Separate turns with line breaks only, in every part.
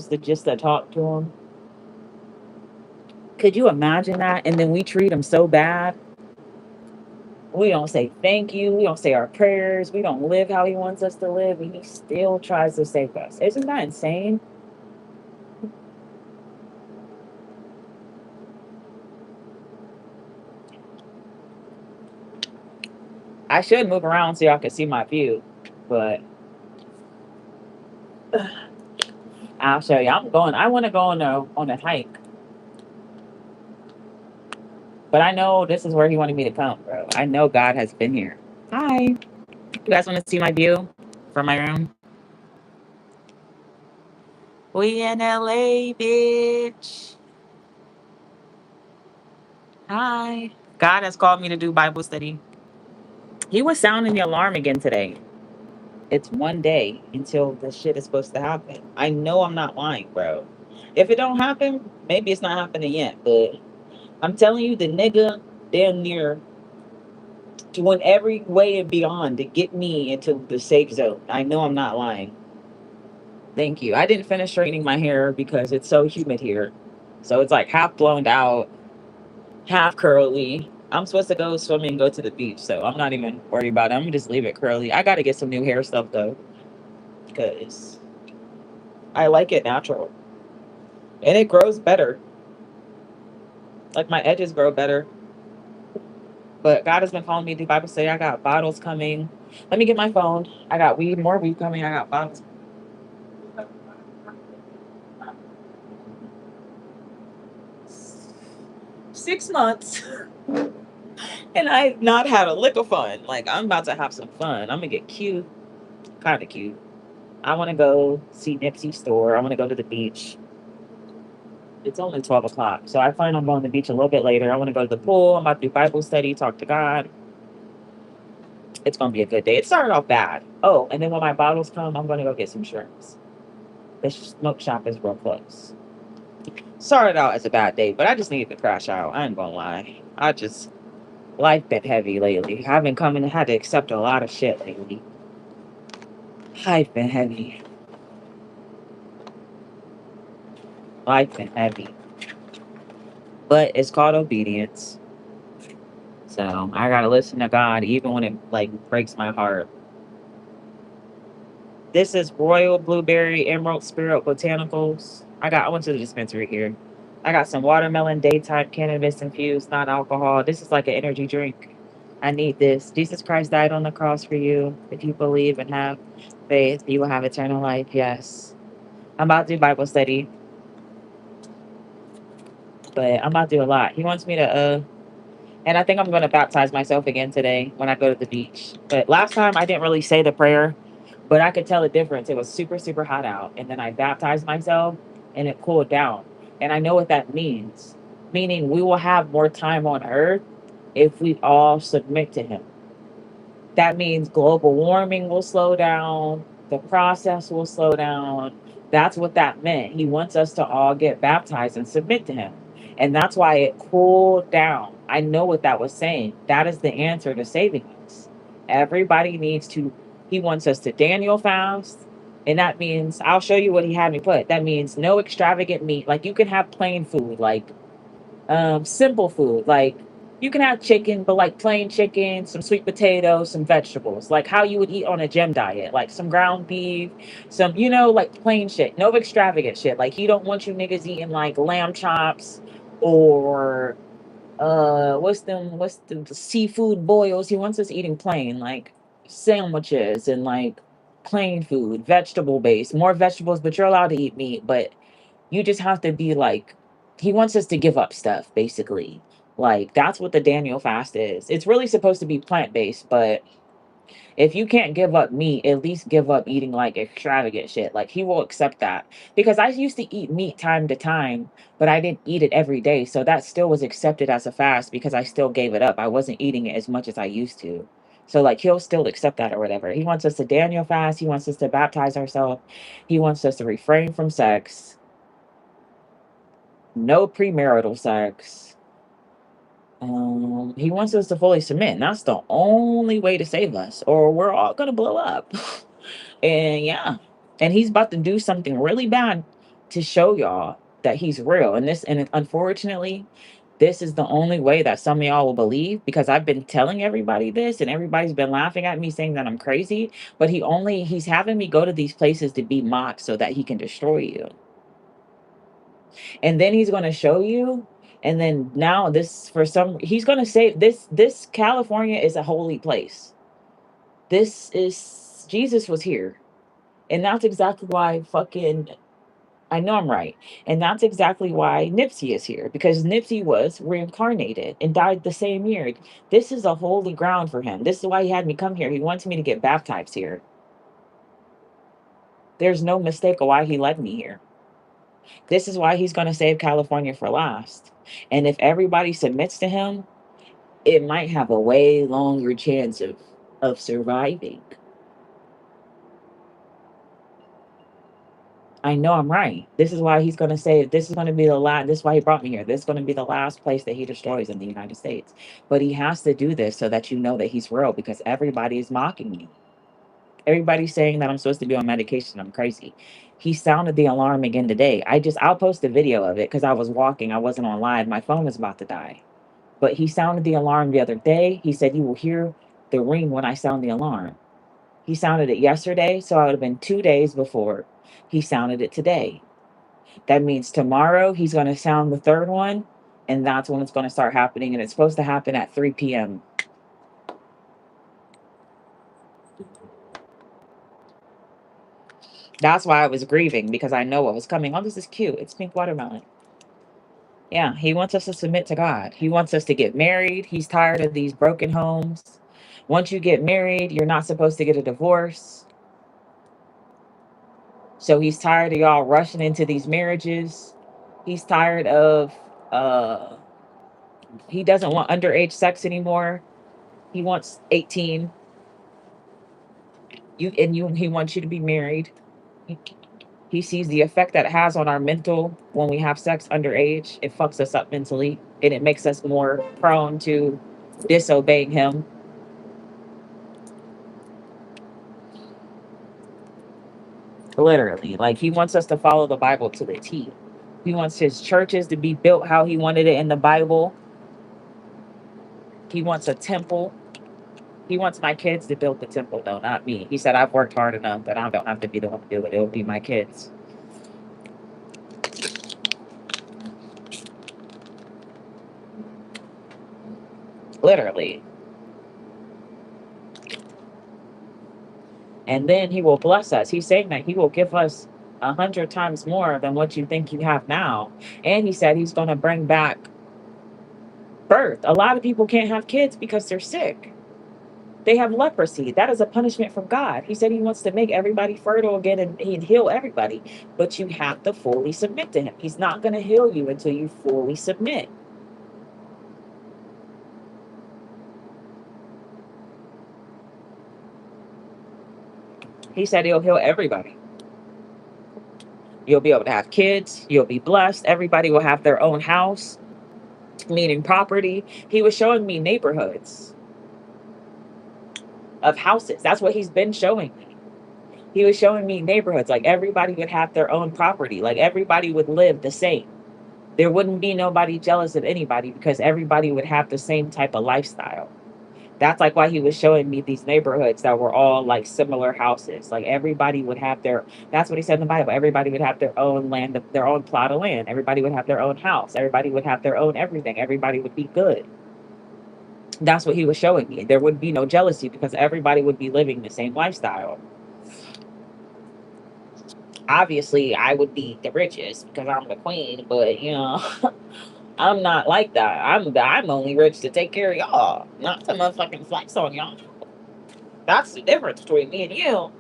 to just to talk to him. Could you imagine that? And then we treat him so bad. We don't say thank you. We don't say our prayers. We don't live how he wants us to live. And he still tries to save us. Isn't that insane? I should move around so y'all can see my view. But I'll show you. I want to go on a hike. But I know this is where he wanted me to come, bro. I know God has been here. Hi. You guys want to see my view from my room? We in LA, bitch. Hi. God has called me to do Bible study. He was sounding the alarm again today. It's one day until the shit is supposed to happen. I know I'm not lying, bro. If it don't happen, maybe it's not happening yet. But I'm telling you, the nigga damn near doing every way and beyond to get me into the safe zone. I know I'm not lying. Thank you. I didn't finish straightening my hair because it's so humid here. So it's like half blown out, half curly. I'm supposed to go swimming and go to the beach, so I'm not even worried about it. I'm gonna just leave it curly. I gotta get some new hair stuff though, because I like it natural. And it grows better. Like my edges grow better. But God has been calling me to do Bible study. I got bottles coming. Let me get my phone. I got weed, more weed coming. I got bottles. 6 months. And I've not had a lick of fun. Like I'm about to have some fun. I'm gonna get cute. Kinda cute. I wanna go see Nipsey's store. I wanna go to the beach. It's only 12 o'clock. So I plan on going to the beach a little bit later. I wanna go to the pool. I'm about to do Bible study, talk to God. It's gonna be a good day. It started off bad. Oh, and then when my bottles come, I'm gonna go get some shrimps. The smoke shop is real close. Started out as a bad day, but I just needed to crash out. I ain't gonna lie. Life been heavy lately. I've been coming and had to accept a lot of shit lately. Life been heavy. Life been heavy. But it's called obedience. So I gotta listen to God even when it like breaks my heart. This is Royal Blueberry Emerald Spirit Botanicals. I went to the dispensary here. I got some watermelon daytime cannabis infused non-alcohol. This is like an energy drink. I need this. Jesus Christ died on the cross for you. If you believe and have faith, you will have eternal life. Yes. I'm about to do Bible study, but I'm about to do a lot. He wants me to and I think I'm gonna baptize myself again today when I go to the beach. But last time I didn't really say the prayer, but I could tell the difference. It was super, super hot out. And then I baptized myself and it cooled down. And I know what that means. Meaning we will have more time on earth if we all submit to him. That means global warming will slow down, the process will slow down. That's what that meant. He wants us to all get baptized and submit to him. And that's why it cooled down. I know what that was saying. That is the answer to saving us. Everybody needs to, he wants us to Daniel fast. And that means, I'll show you what he had me put. That means no extravagant meat. Like you can have plain food, like simple food. Like you can have chicken, but like plain chicken, some sweet potatoes, some vegetables, like how you would eat on a gym diet, like some ground beef, some, like plain shit, no extravagant shit. Like he don't want you niggas eating like lamb chops or what's the seafood boils. He wants us eating plain, like sandwiches and like plain food, vegetable based, more vegetables, but you're allowed to eat meat, but you just have to be like, he wants us to give up stuff, basically. Like, that's what the Daniel fast is. It's really supposed to be plant based, but if you can't give up meat, at least give up eating like extravagant shit. Like, he will accept that. Because I used to eat meat time to time, but I didn't eat it every day. So that still was accepted as a fast because I still gave it up. I wasn't eating it as much as I used to. So, like, he'll still accept that or whatever. He wants us to Daniel fast. He wants us to baptize ourselves. He wants us to refrain from sex, no premarital sex. He wants us to fully submit, and that's the only way to save us, or we're all gonna blow up. And yeah, and he's about to do something really bad. to show y'all that he's real. And unfortunately, this is the only way that some of y'all will believe, because I've been telling everybody this and everybody's been laughing at me saying that I'm crazy. But he's having me go to these places to be mocked so that he can destroy you. And then he's going to show you. And then now he's going to say this California is a holy place. Jesus was here. And that's exactly why I know I'm right. And that's exactly why Nipsey is here, because Nipsey was reincarnated and died the same year. This is a holy ground for him. This is why he had me come here. He wants me to get baptized here. There's no mistake of why he led me here. This is why he's going to save California for last. And if everybody submits to him, it might have a way longer chance of surviving. I know I'm right. This is why he's going to say this is going to be the last. This is why he brought me here. This is going to be the last place that he destroys in the United States. But he has to do this so that you know that he's real, because everybody is mocking me. Everybody's saying that I'm supposed to be on medication. I'm crazy. He sounded the alarm again today. I'll post a video of it because I was walking. I wasn't on live. My phone was about to die. But he sounded the alarm the other day. He said, "You will hear the ring when I sound the alarm." He sounded it yesterday, so I would have been 2 days before he sounded it today. That means tomorrow he's going to sound the third one, and that's when it's going to start happening. And it's supposed to happen at 3 p.m. That's why I was grieving, because I know what was coming. Oh, this is cute. It's pink watermelon. Yeah, he wants us to submit to God. He wants us to get married. He's tired of these broken homes. Once you get married, you're not supposed to get a divorce. So he's tired of y'all rushing into these marriages. He's tired of uh he doesn't want underage sex anymore. He wants 18. He wants you to be married. He sees the effect that it has on our mental when we have sex underage. It fucks us up mentally, and it makes us more prone to disobeying him. Literally. Like, he wants us to follow the Bible to the T. He wants his churches to be built how he wanted it in the Bible. He wants a temple. He wants my kids to build the temple, though, not me. He said, I've worked hard enough that I don't have to be the one to do it. It'll be my kids. Literally. And then he will bless us. He's saying that he will give us 100 times more than what you think you have now. And he said he's going to bring back birth. A lot of people can't have kids because they're sick. They have leprosy. That is a punishment from God. He said he wants to make everybody fertile again, and he'd heal everybody. But you have to fully submit to him. He's not going to heal you until you fully submit. He said he'll heal everybody. You'll be able to have kids. You'll be blessed. Everybody will have their own house, meaning property. He was showing me neighborhoods of houses. That's what he's been showing me. He was showing me neighborhoods. Like, everybody would have their own property. Like, everybody would live the same. There wouldn't be nobody jealous of anybody, because everybody would have the same type of lifestyle. That's like why he was showing me these neighborhoods that were all like similar houses. Like, everybody would have that's what he said in the Bible. Everybody would have their own land, their own plot of land. Everybody would have their own house. Everybody would have their own everything. Everybody would be good. That's what he was showing me. There would be no jealousy, because everybody would be living the same lifestyle. Obviously, I would be the richest because I'm the queen, but I'm not like that. I'm only rich to take care of y'all, not to motherfucking flex on y'all. That's the difference between me and you.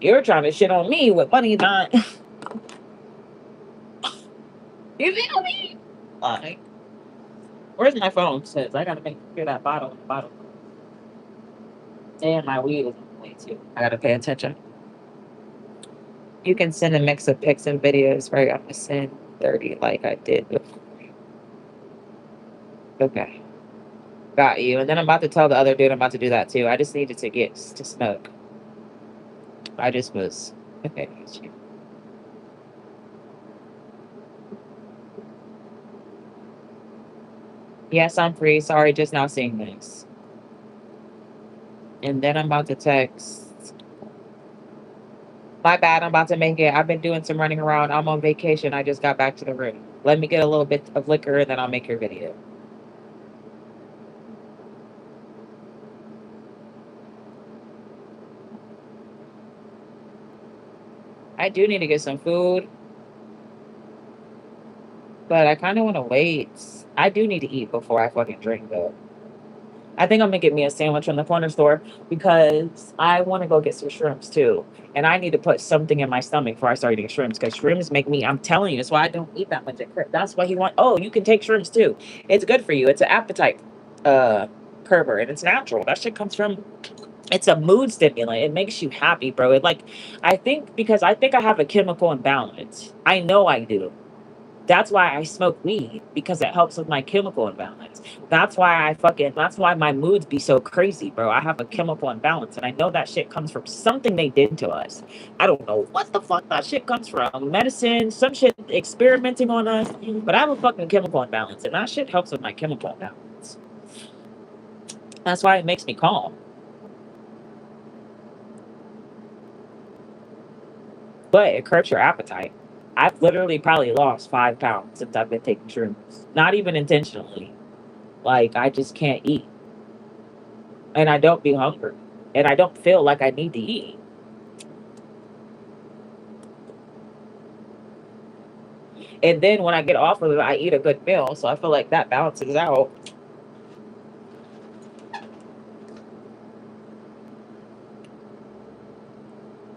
You're trying to shit on me with money not. You feel me? Like, where's my phone? Says I gotta make sure that bottle in the bottle. And my weed is on the way too. I gotta pay attention. You can send a mix of pics and videos, right? I'm gonna send 30 like I did before. Okay. Got you. And then I'm about to tell the other dude I'm about to do that too. I just needed to get to smoke. I just was okay. Got you. Yes, I'm free. Sorry, just now seeing this. And then I'm about to text. My bad, I'm about to make it. I've been doing some running around. I'm on vacation. I just got back to the room. Let me get a little bit of liquor and then I'll make your video. I do need to get some food, but I kind of want to wait. I do need to eat before I fucking drink, though. I think I'm gonna get me a sandwich from the corner store because I want to go get some shrimps too. And I need to put something in my stomach before I start eating shrimps because shrimps make me, I'm telling you, that's why I don't eat that much. That's why he want, oh, you can take shrimps too. It's good for you. It's an appetite uh curber and it's natural. That shit comes from, it's a mood stimulant. It makes you happy, bro. It like, I think because I think I have a chemical imbalance. I know I do. That's why I smoke weed because it helps with my chemical imbalance. That's why my moods be so crazy, bro. I have a chemical imbalance and I know that shit comes from something they did to us. I don't know what the fuck that shit comes from. Medicine, some shit experimenting on us, but I have a fucking chemical imbalance and that shit helps with my chemical imbalance. That's why it makes me calm. But it curbs your appetite. I've literally probably lost 5 pounds since I've been taking shrooms. Not even intentionally. Like I just can't eat. And I don't be hungry. And I don't feel like I need to eat. And then when I get off of it, I eat a good meal. So I feel like that balances out.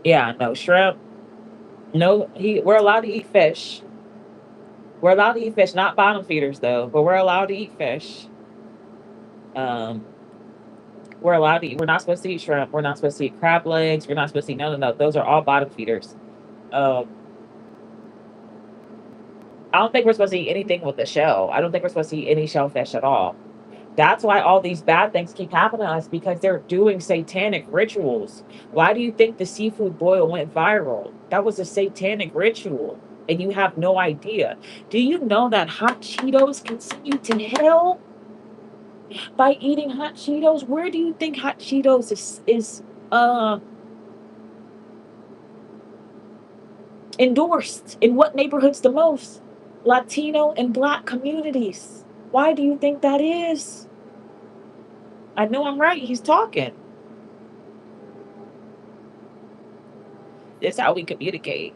Yeah, no shrimp. No, we're allowed to eat fish. We're allowed to eat fish, not bottom feeders though, but we're allowed to eat fish. Um, we're allowed to eat, we're not supposed to eat shrimp. We're not supposed to eat crab legs. We're not supposed to eat, no, no, no. Those are all bottom feeders. Um, I don't think we're supposed to eat anything with the shell. I don't think we're supposed to eat any shellfish at all. That's why all these bad things keep happening to us because they're doing satanic rituals. Why do you think the seafood boil went viral? That was a satanic ritual, and you have no idea. Do you know that hot Cheetos can send you to hell by eating hot Cheetos? Where do you think hot Cheetos is endorsed? In what neighborhoods the most? Latino and black communities. Why do you think that is? I know I'm right. He's talking. It's how we communicate.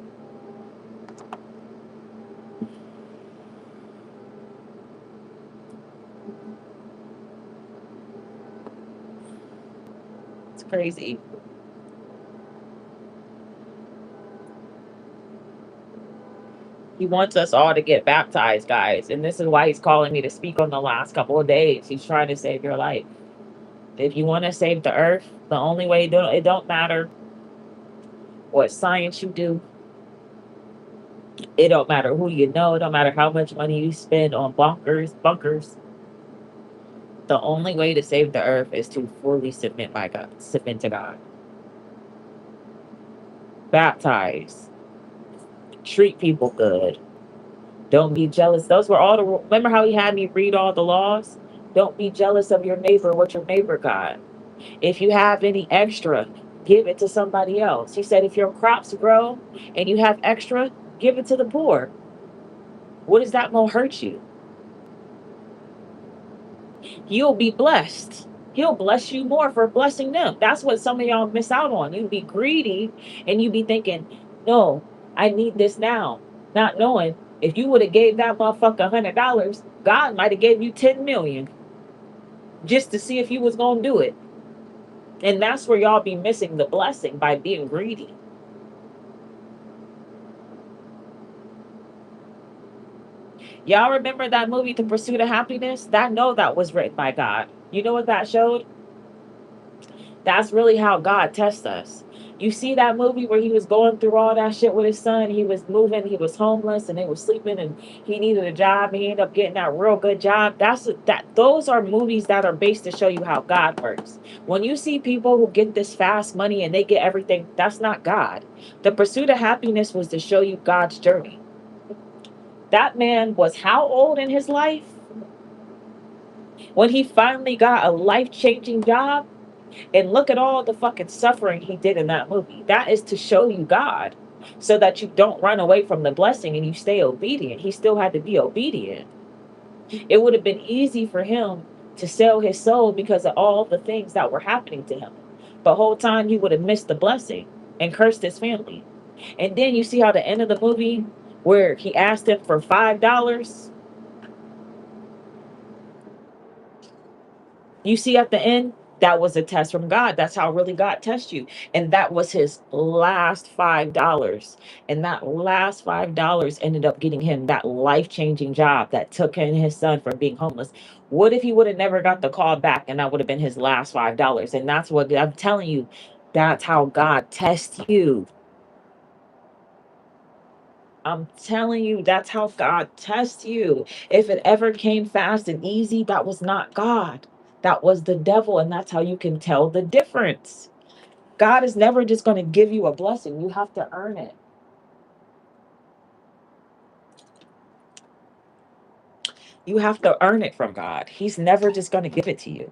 It's crazy. He wants us all to get baptized, guys. And this is why he's calling me to speak on the last couple of days. He's trying to save your life. If you want to save the earth, the only way it don't matter what science you do. It don't matter who you know. It don't matter how much money you spend on bunkers. The only way to save the earth is to fully submit to God. Baptize. Treat people good. Don't be jealous. Those were all the. Remember how he had me read all the laws? Don't be jealous of your neighbor, what your neighbor got. If you have any extra, give it to somebody else. He said, if your crops grow and you have extra, give it to the poor. What is that going to hurt you? You'll be blessed. He'll bless you more for blessing them. That's what some of y'all miss out on. You be greedy and you be thinking, no, I need this now. Not knowing if you would have gave that motherfucker $100, God might have gave you 10 million just to see if you was gonna do it. And that's where y'all be missing the blessing by being greedy. Y'all remember that movie, The Pursuit of Happiness? That know that was written by God. You know what that showed? That's really how God tests us. You see that movie where he was going through all that shit with his son. He was moving, he was homeless, and they were sleeping, and he needed a job. And he ended up getting that real good job. Those are movies that are based to show you how God works. When you see people who get this fast money and they get everything, that's not God. The Pursuit of Happiness was to show you God's journey. That man was how old in his life? When he finally got a life-changing job, and look at all the fucking suffering he did in that movie. That is to show you God so that you don't run away from the blessing and you stay obedient. He still had to be obedient. It would have been easy for him to sell his soul because of all the things that were happening to him. The whole time he would have missed the blessing and cursed his family. And then you see how the end of the movie where he asked him for $5. You see at the end, that was a test from God. That's how really God tests you. And that was his last $5. And that last $5 ended up getting him that life changing job that took in his son from being homeless. What if he would have never got the call back and that would have been his last $5? And that's what I'm telling you. That's how God tests you. I'm telling you, that's how God tests you. If it ever came fast and easy, that was not God. That was the devil. And that's how you can tell the difference. God is never just going to give you a blessing. You have to earn it. You have to earn it from God. He's never just going to give it to you.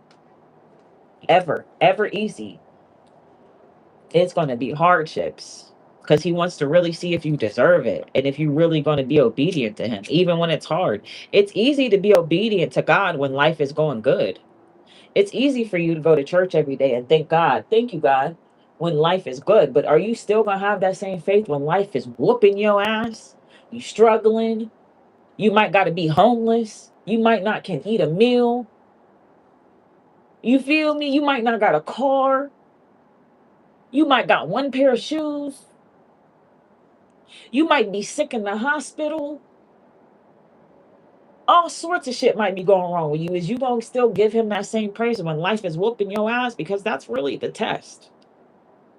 Ever, ever easy. It's going to be hardships because he wants to really see if you deserve it and if you're really going to be obedient to him, even when it's hard. It's easy to be obedient to God when life is going good. It's easy for you to go to church every day and thank God, thank you, God, when life is good. But are you still going to have that same faith when life is whooping your ass? You struggling? You might got to be homeless. You might not can eat a meal. You feel me? You might not got a car. You might got one pair of shoes. You might be sick in the hospital. All sorts of shit might be going wrong with you. Is you going to still give him that same praise when life is whooping your ass? Because that's really the test.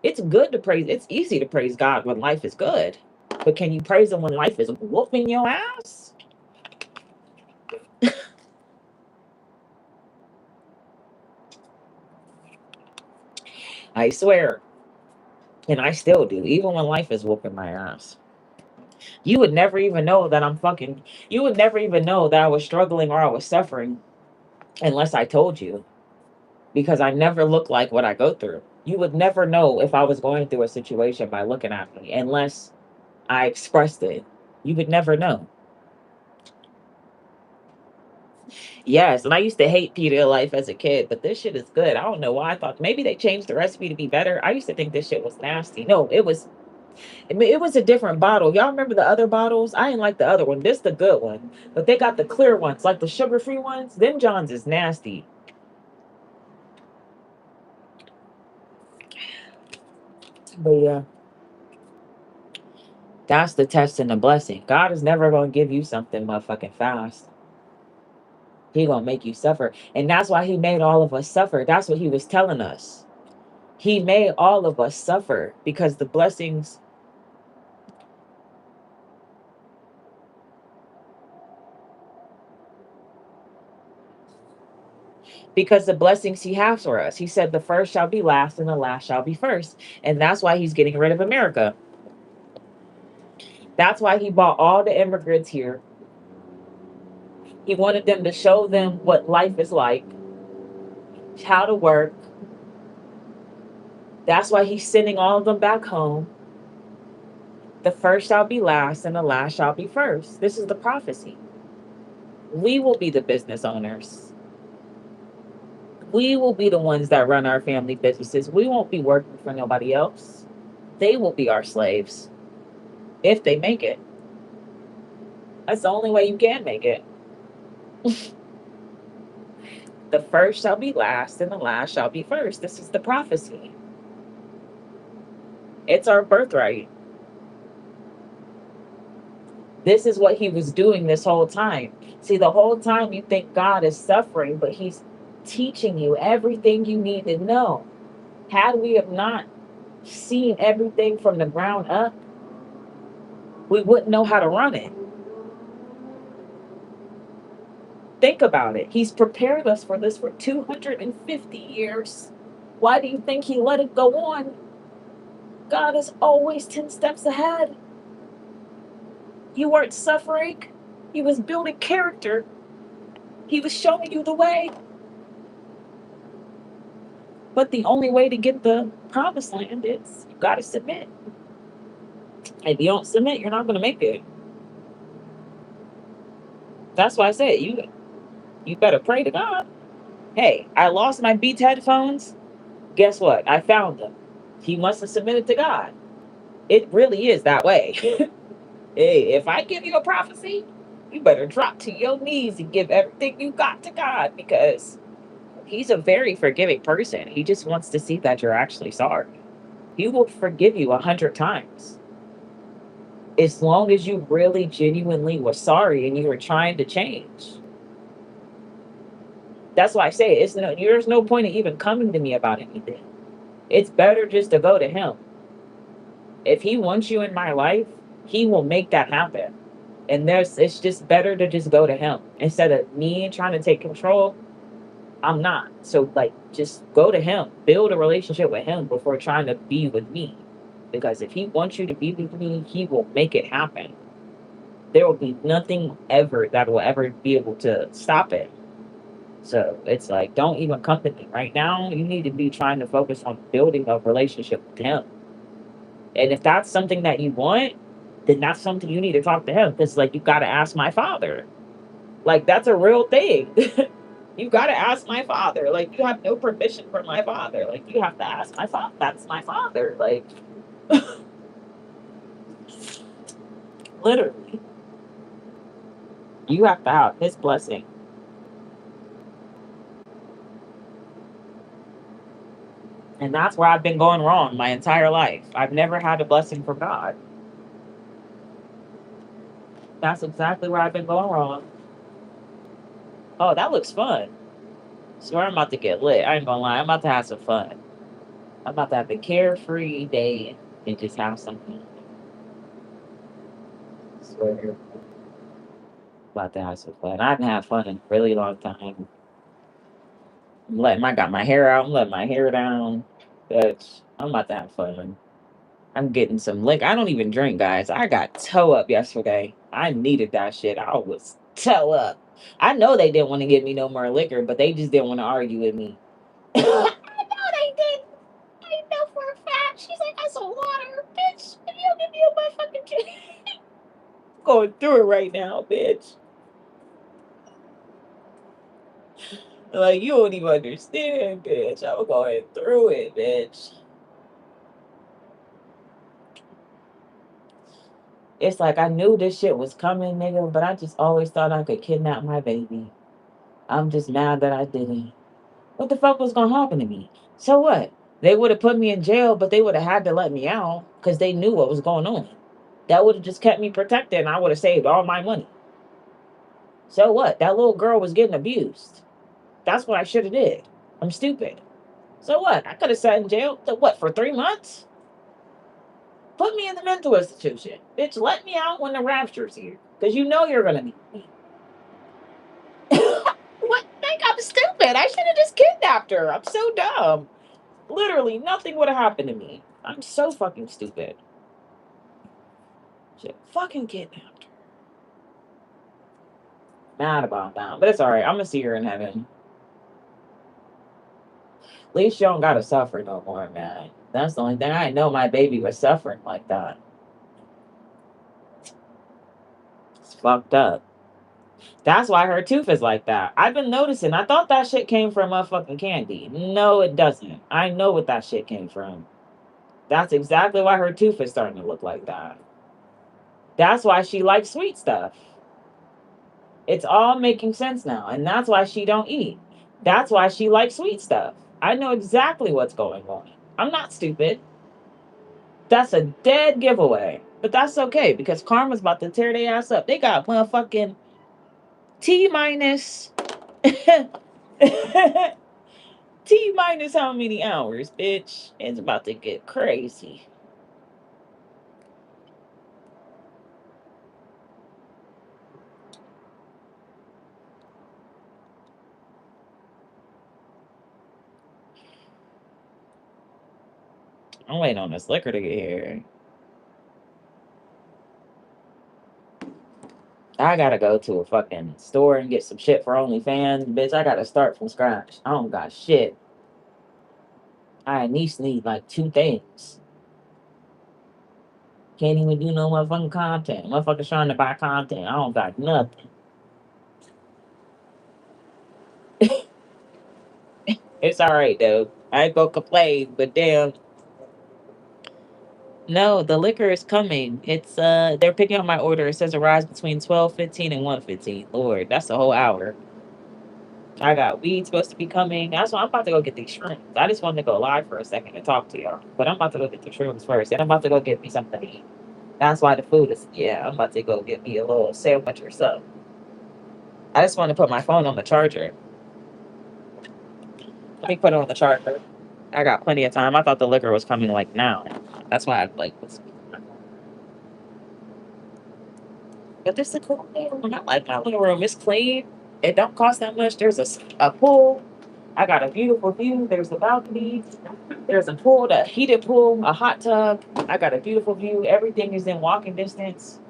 It's good to praise. It's easy to praise God when life is good. But can you praise him when life is whooping your ass? I swear. And I still do, even when life is whooping my ass. You would never even know that you would never even know that I was struggling or I was suffering unless I told you. Because I never look like what I go through. You would never know if I was going through a situation by looking at me unless I expressed it. You would never know. Yes, and I used to hate Pedialyte as a kid, but this shit is good. I don't know why I thought maybe they changed the recipe to be better. I used to think this shit was nasty. No, it was a different bottle. Y'all remember the other bottles? I didn't like the other one. This the good one. But they got the clear ones, like the sugar-free ones. Them Johns is nasty. But yeah, that's the test and the blessing. God is never gonna give you something motherfucking fast. He gonna make you suffer. And that's why he made all of us suffer. That's what he was telling us. He made all of us suffer because the blessings, because the blessings he has for us. He said the first shall be last and the last shall be first. And that's why he's getting rid of America. That's why he brought all the immigrants here. He wanted them to show them what life is like, how to work. That's why he's sending all of them back home. The first shall be last and the last shall be first. This is the prophecy. We will be the business owners. We will be the ones that run our family businesses. We won't be working for nobody else. They will be our slaves if they make it. That's the only way you can make it. The first shall be last and the last shall be first. This is the prophecy. It's our birthright. This is what he was doing this whole time. See, the whole time you think God is suffering, but he's teaching you everything you need to know. Had we have not seen everything from the ground up, we wouldn't know how to run it. Think about it. He's prepared us for this for 250 years. Why do you think he let it go on? God is always 10 steps ahead. You weren't suffering, he was building character. He was showing you the way. But the only way to get the promised land is you got to submit. If you don't submit, you're not going to make it. That's why I said you better pray to God. Hey, I lost my Beats headphones. Guess what? I found them. He must have submitted to God. It really is that way. Hey, if I give you a prophecy, you better drop to your knees and give everything you got to God because He's a very forgiving person. He just wants to see that you're actually sorry. He will forgive you 100 times as long as you really genuinely were sorry and you were trying to change. That's why I say there's no point in even coming to me about anything. It's better just to go to Him. If He wants you in my life, He will make that happen. And it's just better to just go to Him instead of me trying to take control. I'm not. So like just go to Him. Build a relationship with Him before trying to be with me. Because if He wants you to be with me, He will make it happen. There will be nothing ever that will ever be able to stop it. So it's like don't even come to me. Right now, you need to be trying to focus on building a relationship with Him. And if that's something that you want, then that's something you need to talk to Him. Because like you gotta ask my father. Like that's a real thing. You gotta ask my father. Like you have no permission from my father. Like you have to ask my father. That's my father. Like literally, you have to have his blessing. And that's where I've been going wrong my entire life. I've never had a blessing from God. That's exactly where I've been going wrong. Oh, that looks fun. Swear I'm about to get lit. I ain't gonna lie. I'm about to have some fun. I'm about to have a carefree day and just have some fun. Swear. About to have some fun. I haven't had fun in a really long time. I got my hair out. I'm letting my hair down. Bitch, I'm about to have fun. I'm getting some liquor. I don't even drink, guys. I got toe up yesterday. I needed that shit. I was toe up. I know they didn't want to give me no more liquor, but they just didn't want to argue with me. I know they did. I know for a fact. She's like, "That's some water, bitch. If you don't give me a motherfucking drink, going through it right now, bitch. Like you don't even understand, bitch. I'm going through it, bitch." It's like I knew this shit was coming, nigga, but I just always thought I could kidnap my baby. I'm just mad that I didn't. What the fuck was gonna happen to me? So what? They would have put me in jail, but they would have had to let me out because they knew what was going on. That would have just kept me protected and I would have saved all my money. So what? That little girl was getting abused. That's what I should have did. I'm stupid. So what? I could have sat in jail, what, for 3 months? Put me in the mental institution. Bitch, let me out when the rapture's here. Because you know you're going to need me. What? Think I'm stupid. I should have just kidnapped her. I'm so dumb. Literally, nothing would have happened to me. I'm so fucking stupid. Shit, fucking kidnapped her. Mad about that. But it's alright. I'm going to see her in heaven. At least you don't got to suffer no more, man. That's the only thing. I didn't know my baby was suffering like that. It's fucked up. That's why her tooth is like that. I've been noticing. I thought that shit came from motherfucking candy. No, it doesn't. I know what that shit came from. That's exactly why her tooth is starting to look like that. That's why she likes sweet stuff. It's all making sense now. And that's why she don't eat. That's why she likes sweet stuff. I know exactly what's going on. I'm not stupid. That's a dead giveaway. But that's okay because karma's about to tear their ass up. They got motherfucking T minus T minus how many hours, bitch? It's about to get crazy. I'm waiting on this liquor to get here. I gotta go to a fucking store and get some shit for OnlyFans, bitch. I gotta start from scratch. I don't got shit. I at least need like two things. Can't even do no motherfucking content. Motherfuckers trying to buy content. I don't got nothing. It's all right though. I ain't gonna complain, but damn. No, the liquor is coming. It's they're picking up my order. It says arrives between 12:15 and 1:15. Lord, that's a whole hour. I got weed supposed to be coming. That's why I'm about to go get these shrooms. I just wanted to go live for a second and talk to y'all. But I'm about to go get the shrooms first. And I'm about to go get me something to eat. That's why the food is, yeah, I'm about to go get me a little sandwich or something. I just want to put my phone on the charger. Let me put it on the charger. I got plenty of time. I thought the liquor was coming like now. That's why I like was. But this is a cool room. I like my little room. It's clean. It don't cost that much. There's a pool. I got a beautiful view. There's a balcony. There's a pool, a heated pool, a hot tub. I got a beautiful view. Everything is in walking distance.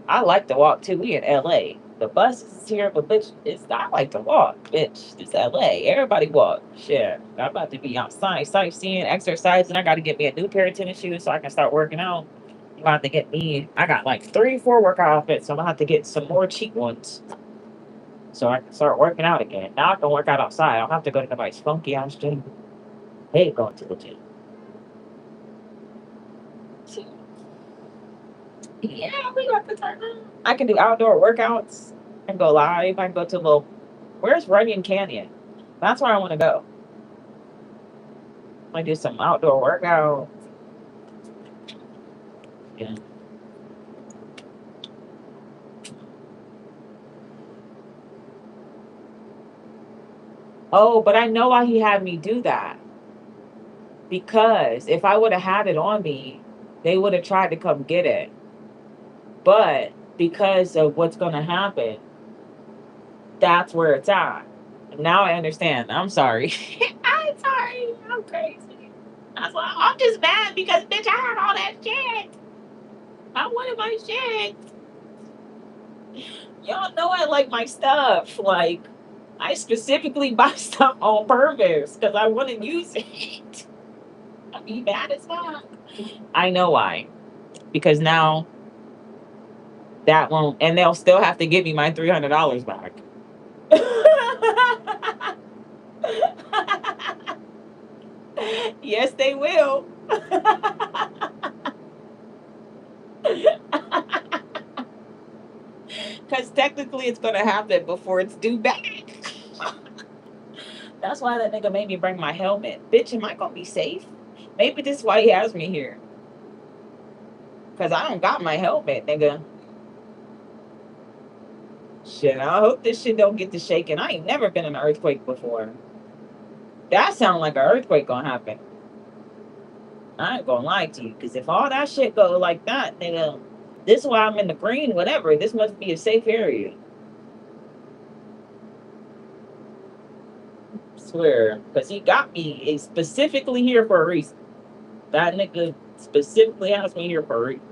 I like to walk too. We in LA. The bus is here, but bitch, I like to walk. Bitch, it's LA. Everybody walk. Shit. I'm about to be outside, sightseeing, exercising. I gotta get me a new pair of tennis shoes so I can start working out. I'm about to get me, I got like 3, 4 workout outfits, so I'm gonna have to get some more cheap ones so I can start working out again. Now I can work out outside. I don't have to go to nobody's funky ass gym. I hate going to the gym. Yeah, we got the time. I can do outdoor workouts and go live. I can go to a little. Where's Runyon Canyon? That's where I want to go. I do some outdoor workout. Yeah. Oh, but I know why he had me do that. Because if I would have had it on me, they would have tried to come get it. But because of what's going to happen, that's where it's at. Now I understand. I'm sorry. I'm sorry. I'm crazy. That's why I'm just mad because bitch, I had all that shit. I wanted my shit. Y'all know I like my stuff. Like I specifically buy stuff on purpose because I want to use it. I be mad as fuck. I know why. Because now that won't, and they'll still have to give me my $300 back. Yes, they will. Because technically it's going to happen before it's due back. That's why that nigga made me bring my helmet. Bitch, am I going to be safe? Maybe this is why he has me here. Because I don't got my helmet, nigga. Shit, I hope this shit don't get to shaking. I ain't never been in an earthquake before. That sound like an earthquake gonna happen. I ain't gonna lie to you, because if all that shit go like that, nigga, this is why I'm in the green, whatever. This must be a safe area. Swear. Because he got me specifically here for a reason. That nigga specifically has me here for a reason.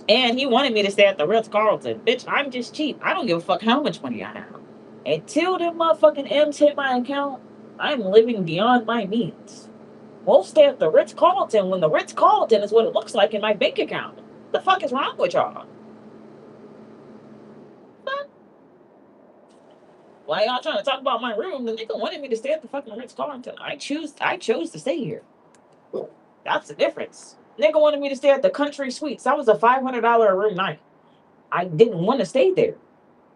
And he wanted me to stay at the Ritz Carlton. Bitch, I'm just cheap. I don't give a fuck how much money I have. Until them motherfucking M's hit my account, I'm living beyond my means. We'll stay at the Ritz Carlton when the Ritz Carlton is what it looks like in my bank account. What the fuck is wrong with y'all? Why y'all trying to talk about my room? The nigga wanted me to stay at the fucking Ritz Carlton. I chose to stay here. That's the difference. Nigga wanted me to stay at the Country Suites. That was a $500 a room night. I didn't want to stay there.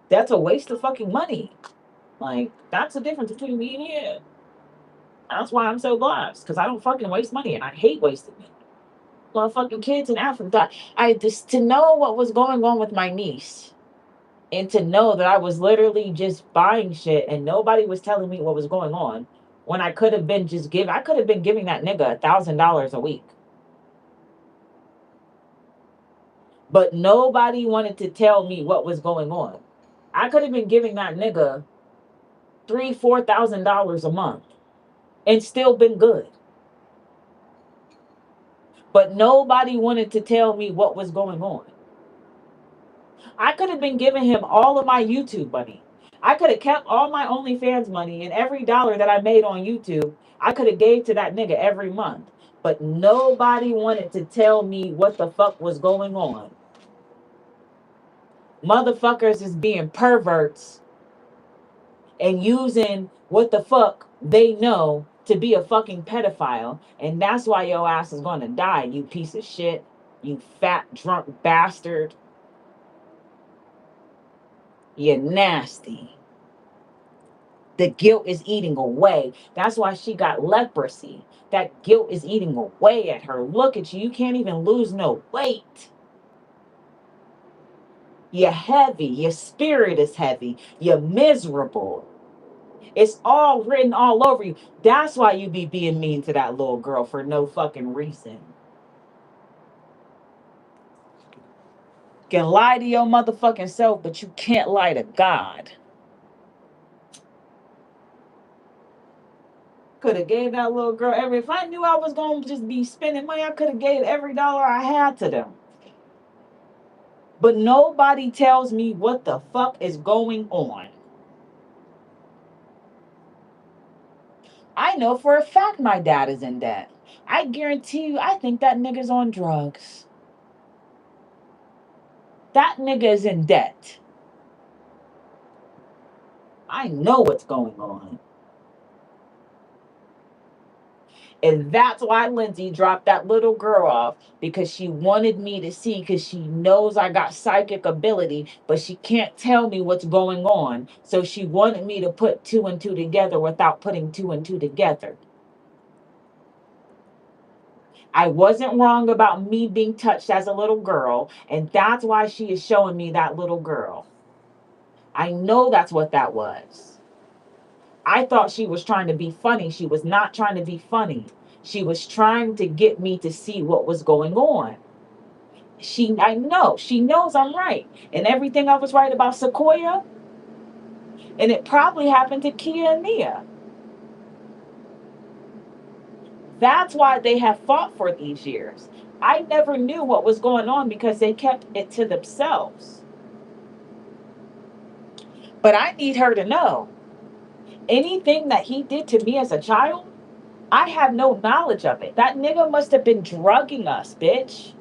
That's a waste of fucking money. Like, that's the difference between me and you. That's why I'm so blessed. Because I don't fucking waste money and I hate wasting money. Motherfucking kids in Africa. I just to know what was going on with my niece. And to know that I was literally just buying shit and nobody was telling me what was going on. When I could have been I could have been giving that nigga $1,000 a week. But nobody wanted to tell me what was going on. I could have been giving that nigga $3,000, $4,000 a month and still been good. But nobody wanted to tell me what was going on. I could have been giving him all of my YouTube money. I could have kept all my OnlyFans money and every dollar that I made on YouTube. I could have gave to that nigga every month. But nobody wanted to tell me what the fuck was going on. Motherfuckers is being perverts and using what the fuck they know to be a fucking pedophile. And that's why your ass is gonna die, you piece of shit. You fat drunk bastard. You're nasty. The guilt is eating away. That's why she got leprosy. That guilt is eating away at her. Look at you. You can't even lose no weight. You're heavy. Your spirit is heavy. You're miserable. It's all written all over you. That's why you be being mean to that little girl for no fucking reason. You can lie to your motherfucking self, but you can't lie to God. Could have gave that little girl every. If I knew I was gonna just be spending money, I could have gave every dollar I had to them. But nobody tells me what the fuck is going on. I know for a fact my dad is in debt. I guarantee you, I think that nigga's on drugs. That nigga is in debt. I know what's going on. And that's why Lindsay dropped that little girl off, because she wanted me to see, because she knows I got psychic ability, but she can't tell me what's going on. So she wanted me to put two and two together without putting two and two together. I wasn't wrong about me being touched as a little girl, and that's why she is showing me that little girl. I know that's what that was. I thought she was trying to be funny. She was not trying to be funny. She was trying to get me to see what was going on. I know, she knows I'm right. And everything I was right about Sequoia, and it probably happened to Kia and Nia. That's why they have fought for these years. I never knew what was going on because they kept it to themselves. But I need her to know anything that he did to me as a child, I have no knowledge of it. That nigga must have been drugging us, bitch.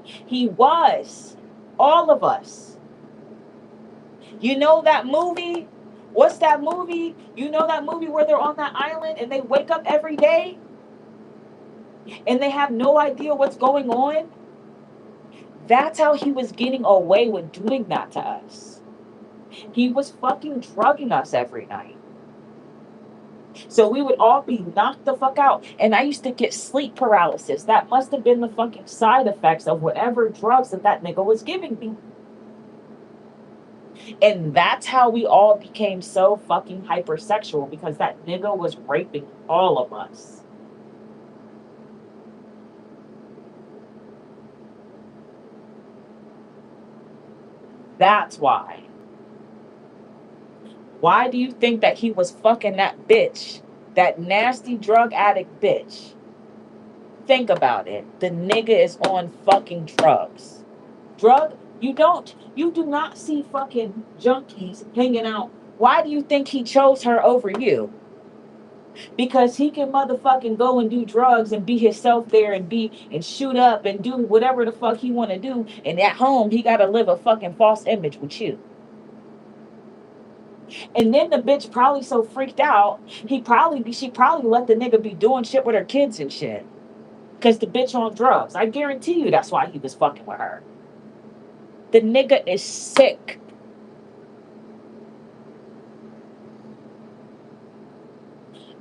He was. All of us. You know that movie? What's that movie? You know that movie where they're on that island and they wake up every day and they have no idea what's going on? That's how he was getting away with doing that to us. He was fucking drugging us every night. So we would all be knocked the fuck out. And I used to get sleep paralysis. That must have been the fucking side effects of whatever drugs that nigga was giving me. And that's how we all became so fucking hypersexual, because that nigga was raping all of us. That's why. Why do you think that he was fucking that bitch? That nasty drug addict bitch. Think about it. The nigga is on fucking drugs. You do not see fucking junkies hanging out. Why do you think he chose her over you? Because he can motherfucking go and do drugs and be himself there and shoot up and do whatever the fuck he want to do, and at home he got to live a fucking false image with you. And then the bitch probably so freaked out, she probably let the nigga be doing shit with her kids and shit, because the bitch on drugs. I guarantee you that's why he was fucking with her. The nigga is sick.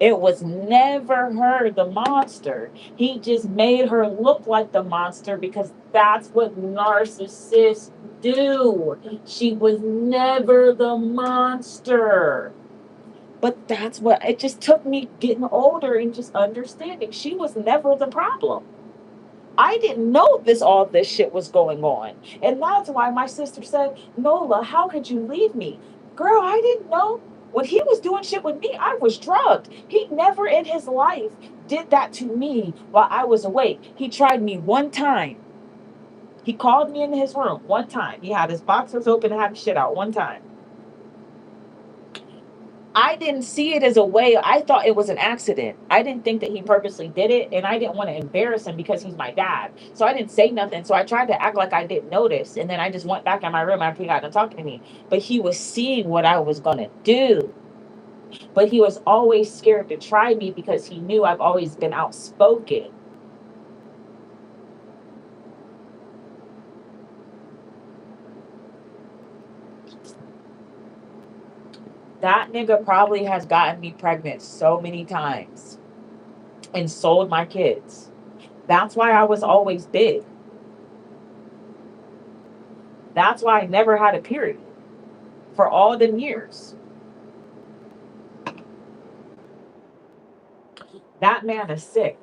It was never her, the monster. He just made her look like the monster because that's what narcissists do. She was never the monster. But that's what it just took me getting older and just understanding she was never the problem. I didn't know all this shit was going on. And that's why my sister said, Nola, how could you leave me? Girl, I didn't know. When he was doing shit with me, I was drugged. He never in his life did that to me while I was awake. He tried me one time. He called me into his room one time. He had his boxers open and had his shit out one time. I didn't see it as a way. I thought it was an accident. I didn't think that he purposely did it, and I didn't want to embarrass him because he's my dad. So I didn't say nothing. So I tried to act like I didn't notice, and then I just went back in my room after he got done talking to me. But he was seeing what I was gonna do. But he was always scared to try me because he knew I've always been outspoken. That nigga probably has gotten me pregnant so many times and sold my kids. That's why I was always big. That's why I never had a period for all them years. That man is sick.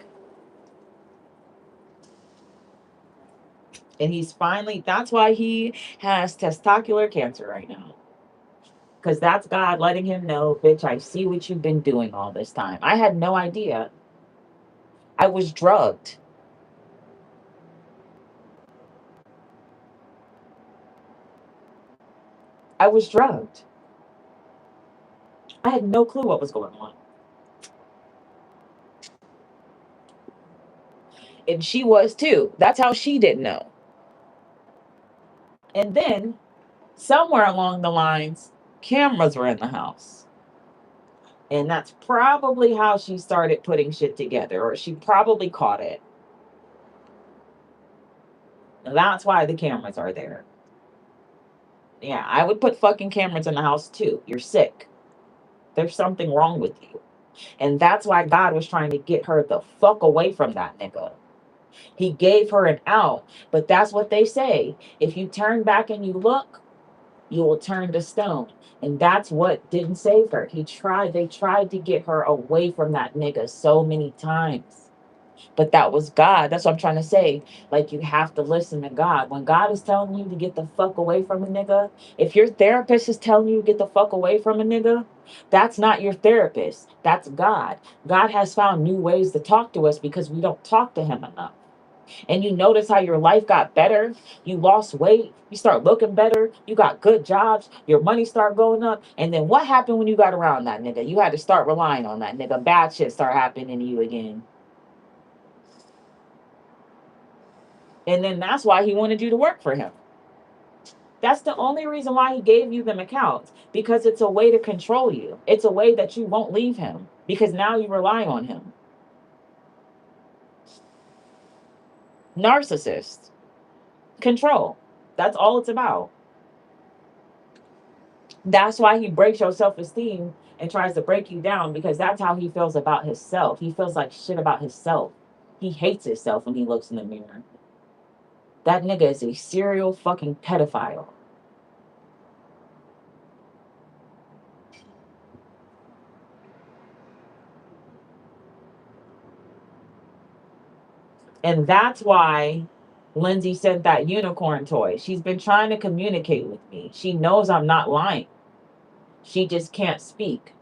And he's finally, that's why he has testicular cancer right now. Because that's God letting him know, bitch, I see what you've been doing all this time. I had no idea. I was drugged. I was drugged. I had no clue what was going on. And she was too. That's how she didn't know. And then somewhere along the lines, cameras were in the house. And that's probably how she started putting shit together, or she probably caught it. And that's why the cameras are there. Yeah, I would put fucking cameras in the house too. You're sick. There's something wrong with you. And that's why God was trying to get her the fuck away from that nigga. He gave her an out. But that's what they say. If you turn back and you look, you will turn to stone. And that's what didn't save her. They tried to get her away from that nigga so many times. But that was God. That's what I'm trying to say. Like, you have to listen to God. When God is telling you to get the fuck away from a nigga, if your therapist is telling you to get the fuck away from a nigga, that's not your therapist. That's God. God has found new ways to talk to us because we don't talk to him enough. And you notice how your life got better. You lost weight. You start looking better. You got good jobs. Your money start going up. And then what happened when you got around that nigga? You had to start relying on that nigga. Bad shit start happening to you again. And then that's why he wanted you to work for him. That's the only reason why he gave you them accounts, because it's a way to control you. It's a way that you won't leave him because now you rely on him. Narcissist. Control. That's all it's about. That's why he breaks your self-esteem and tries to break you down, because that's how he feels about himself. He feels like shit about himself. He hates himself when he looks in the mirror. That nigga is a serial fucking pedophile. And that's why Lindsay sent that unicorn toy. She's been trying to communicate with me. She knows I'm not lying. She just can't speak.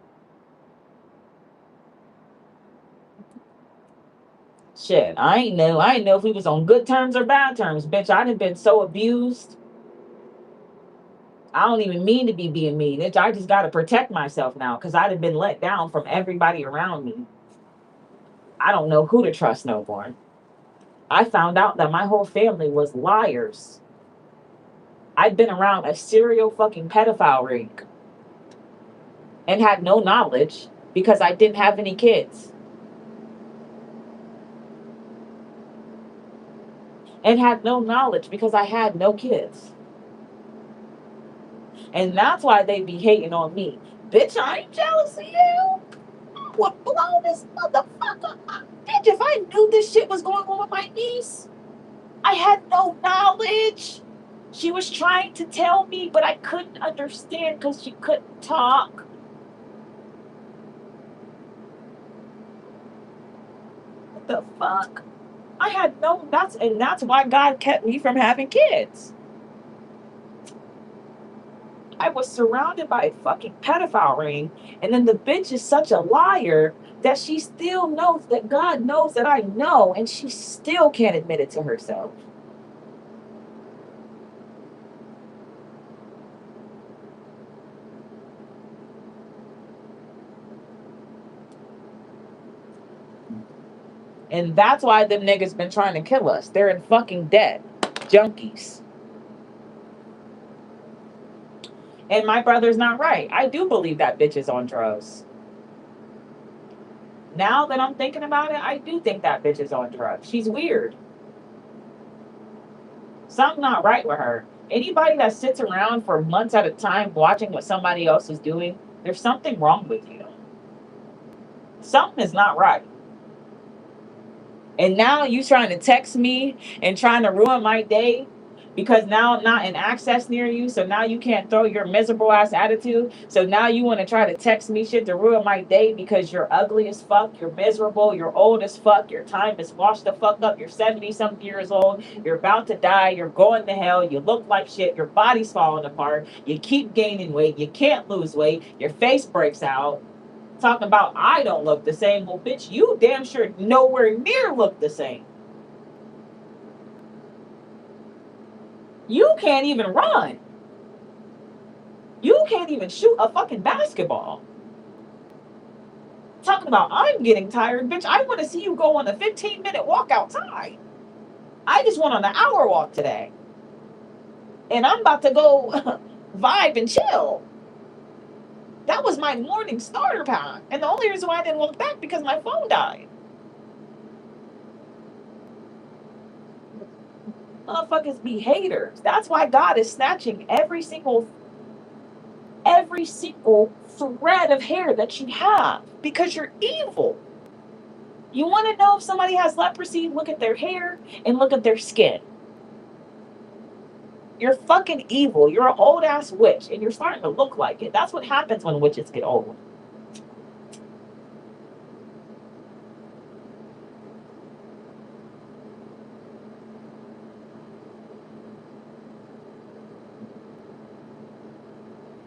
Shit, I ain't know. I ain't know if we was on good terms or bad terms, bitch. I done been so abused. I don't even mean to be being mean. Bitch, I just gotta protect myself now because I done been let down from everybody around me. I don't know who to trust no more. I found out that my whole family was liars. I'd been around a serial fucking pedophile ring and had no knowledge because I didn't have any kids. And had no knowledge because I had no kids. And that's why they be hating on me. Bitch, I ain't jealous of you. I would blow this motherfucker up. Bitch, if I knew this shit was going on with my niece, I had no knowledge. She was trying to tell me, but I couldn't understand because she couldn't talk. What the fuck? I had no, that's why God kept me from having kids. I was surrounded by a fucking pedophile ring, and then the bitch is such a liar that she still knows that God knows that I know, and she still can't admit it to herself. And that's why them niggas been trying to kill us. They're in fucking debt. Junkies. And my brother's not right. I do believe that bitch is on drugs. Now that I'm thinking about it, I do think that bitch is on drugs. She's weird. Something not right with her. Anybody that sits around for months at a time watching what somebody else is doing, there's something wrong with you. Something is not right. And now you trying to text me and trying to ruin my day because now I'm not in access near you. So now you can't throw your miserable ass attitude. So now you want to try to text me shit to ruin my day because you're ugly as fuck, you're miserable, you're old as fuck, your time is washed the fuck up, you're 70 something years old, you're about to die, you're going to hell, you look like shit, your body's falling apart, you keep gaining weight, you can't lose weight, your face breaks out. Talking about I don't look the same. Well, bitch, you damn sure nowhere near look the same. You can't even run. You can't even shoot a fucking basketball. Talking about I'm getting tired, bitch. I want to see you go on a 15-minute walk outside. I just went on an hour walk today. And I'm about to go vibe and chill. That was my morning starter pack. And the only reason why I didn't look back because my phone died. Motherfuckers be haters. That's why God is snatching every single thread of hair that you have because you're evil. You want to know if somebody has leprosy? Look at their hair and look at their skin. You're fucking evil. You're an old ass witch and you're starting to look like it. That's what happens when witches get old.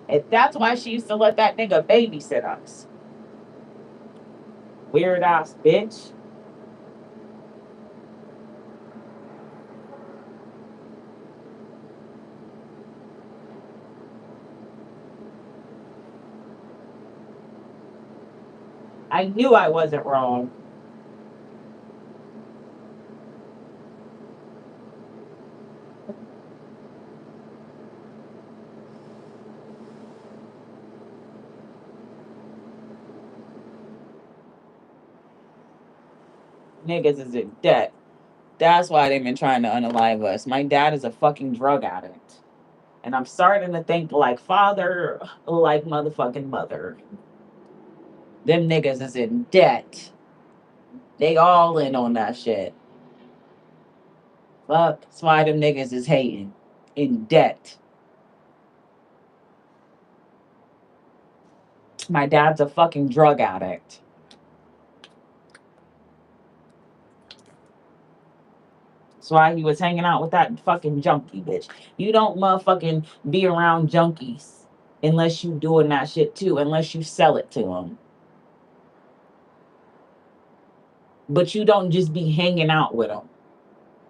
And that's why she used to let that nigga babysit us. Weird ass bitch. I knew I wasn't wrong. Niggas is in debt. That's why they've been trying to unalive us. My dad is a fucking drug addict. And I'm starting to think like father, like motherfucking mother. Them niggas is in debt. They all in on that shit. Fuck. That's why them niggas is hating. In debt. My dad's a fucking drug addict. That's why he was hanging out with that fucking junkie bitch. You don't motherfucking be around junkies unless you doing that shit too, unless you sell it to them. But you don't just be hanging out with them.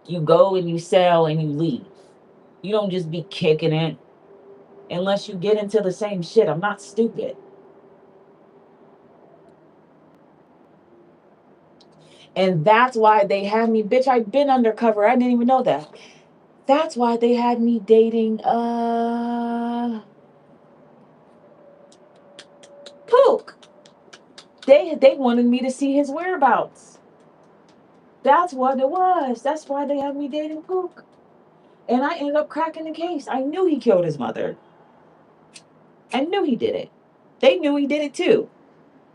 You go and you sell and you leave. You don't just be kicking it unless you get into the same shit. I'm not stupid. And that's why they had me, bitch, I've been undercover. I didn't even know that. That's why they had me dating Pook. They wanted me to see his whereabouts. That's what it was. That's why they had me dating Pook. And I ended up cracking the case. I knew he killed his mother. I knew he did it. They knew he did it too.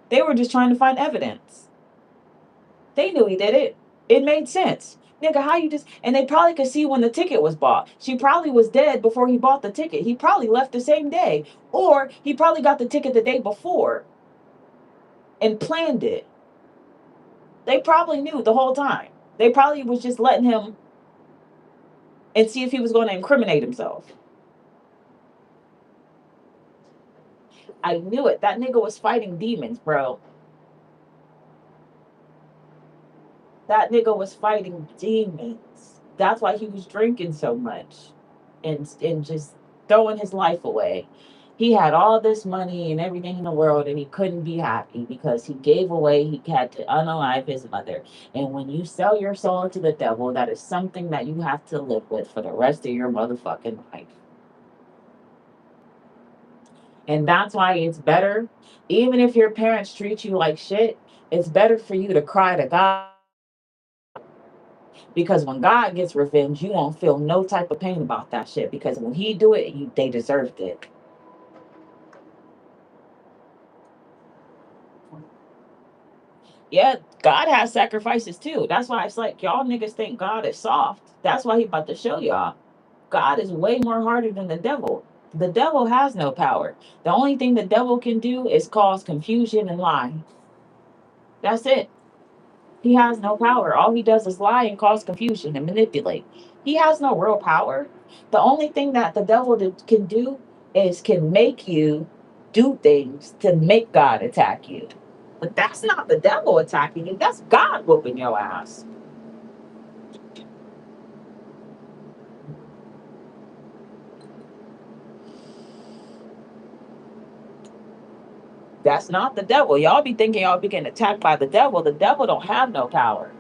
They were just trying to find evidence. They knew he did it. It made sense. Nigga, how you just. And they probably could see when the ticket was bought. She probably was dead before he bought the ticket. He probably left the same day. Or he probably got the ticket the day before and planned it. They probably knew the whole time. They probably was just letting him and see if he was going to incriminate himself. I knew it. That nigga was fighting demons, bro. That nigga was fighting demons. That's why he was drinking so much and just throwing his life away. He had all this money and everything in the world, and he couldn't be happy because he gave away, he had to unalive his mother. And when you sell your soul to the devil, that is something that you have to live with for the rest of your motherfucking life. And that's why it's better, even if your parents treat you like shit, it's better for you to cry to God, because when God gets revenge, you won't feel no type of pain about that shit, because when he do it, they deserved it. Yeah, God has sacrifices too. That's why it's like y'all niggas think God is soft. That's why he about to show y'all. God is way more harder than the devil. The devil has no power. The only thing the devil can do is cause confusion and lie. That's it. He has no power. All he does is lie and cause confusion and manipulate. He has no real power. The only thing that the devil can do is can make you do things to make God attack you. But that's not the devil attacking you. That's God whooping your ass. That's not the devil. Y'all be thinking y'all be getting attacked by the devil. The devil don't have no power.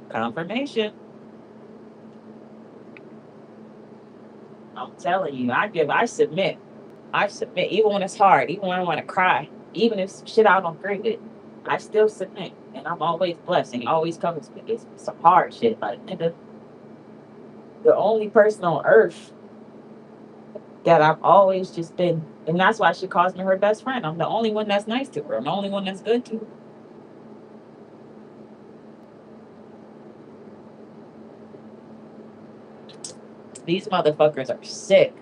Confirmation. I'm telling you, I submit. I submit, even when it's hard, even when I want to cry, even if some shit I don't agree with, I still submit. And I'm always blessed, and he always comes with me. It's some hard shit. Like, nigga, the only person on earth that I've always just been, and that's why she calls me her best friend. I'm the only one that's nice to her. I'm the only one that's good to her. These motherfuckers are sick.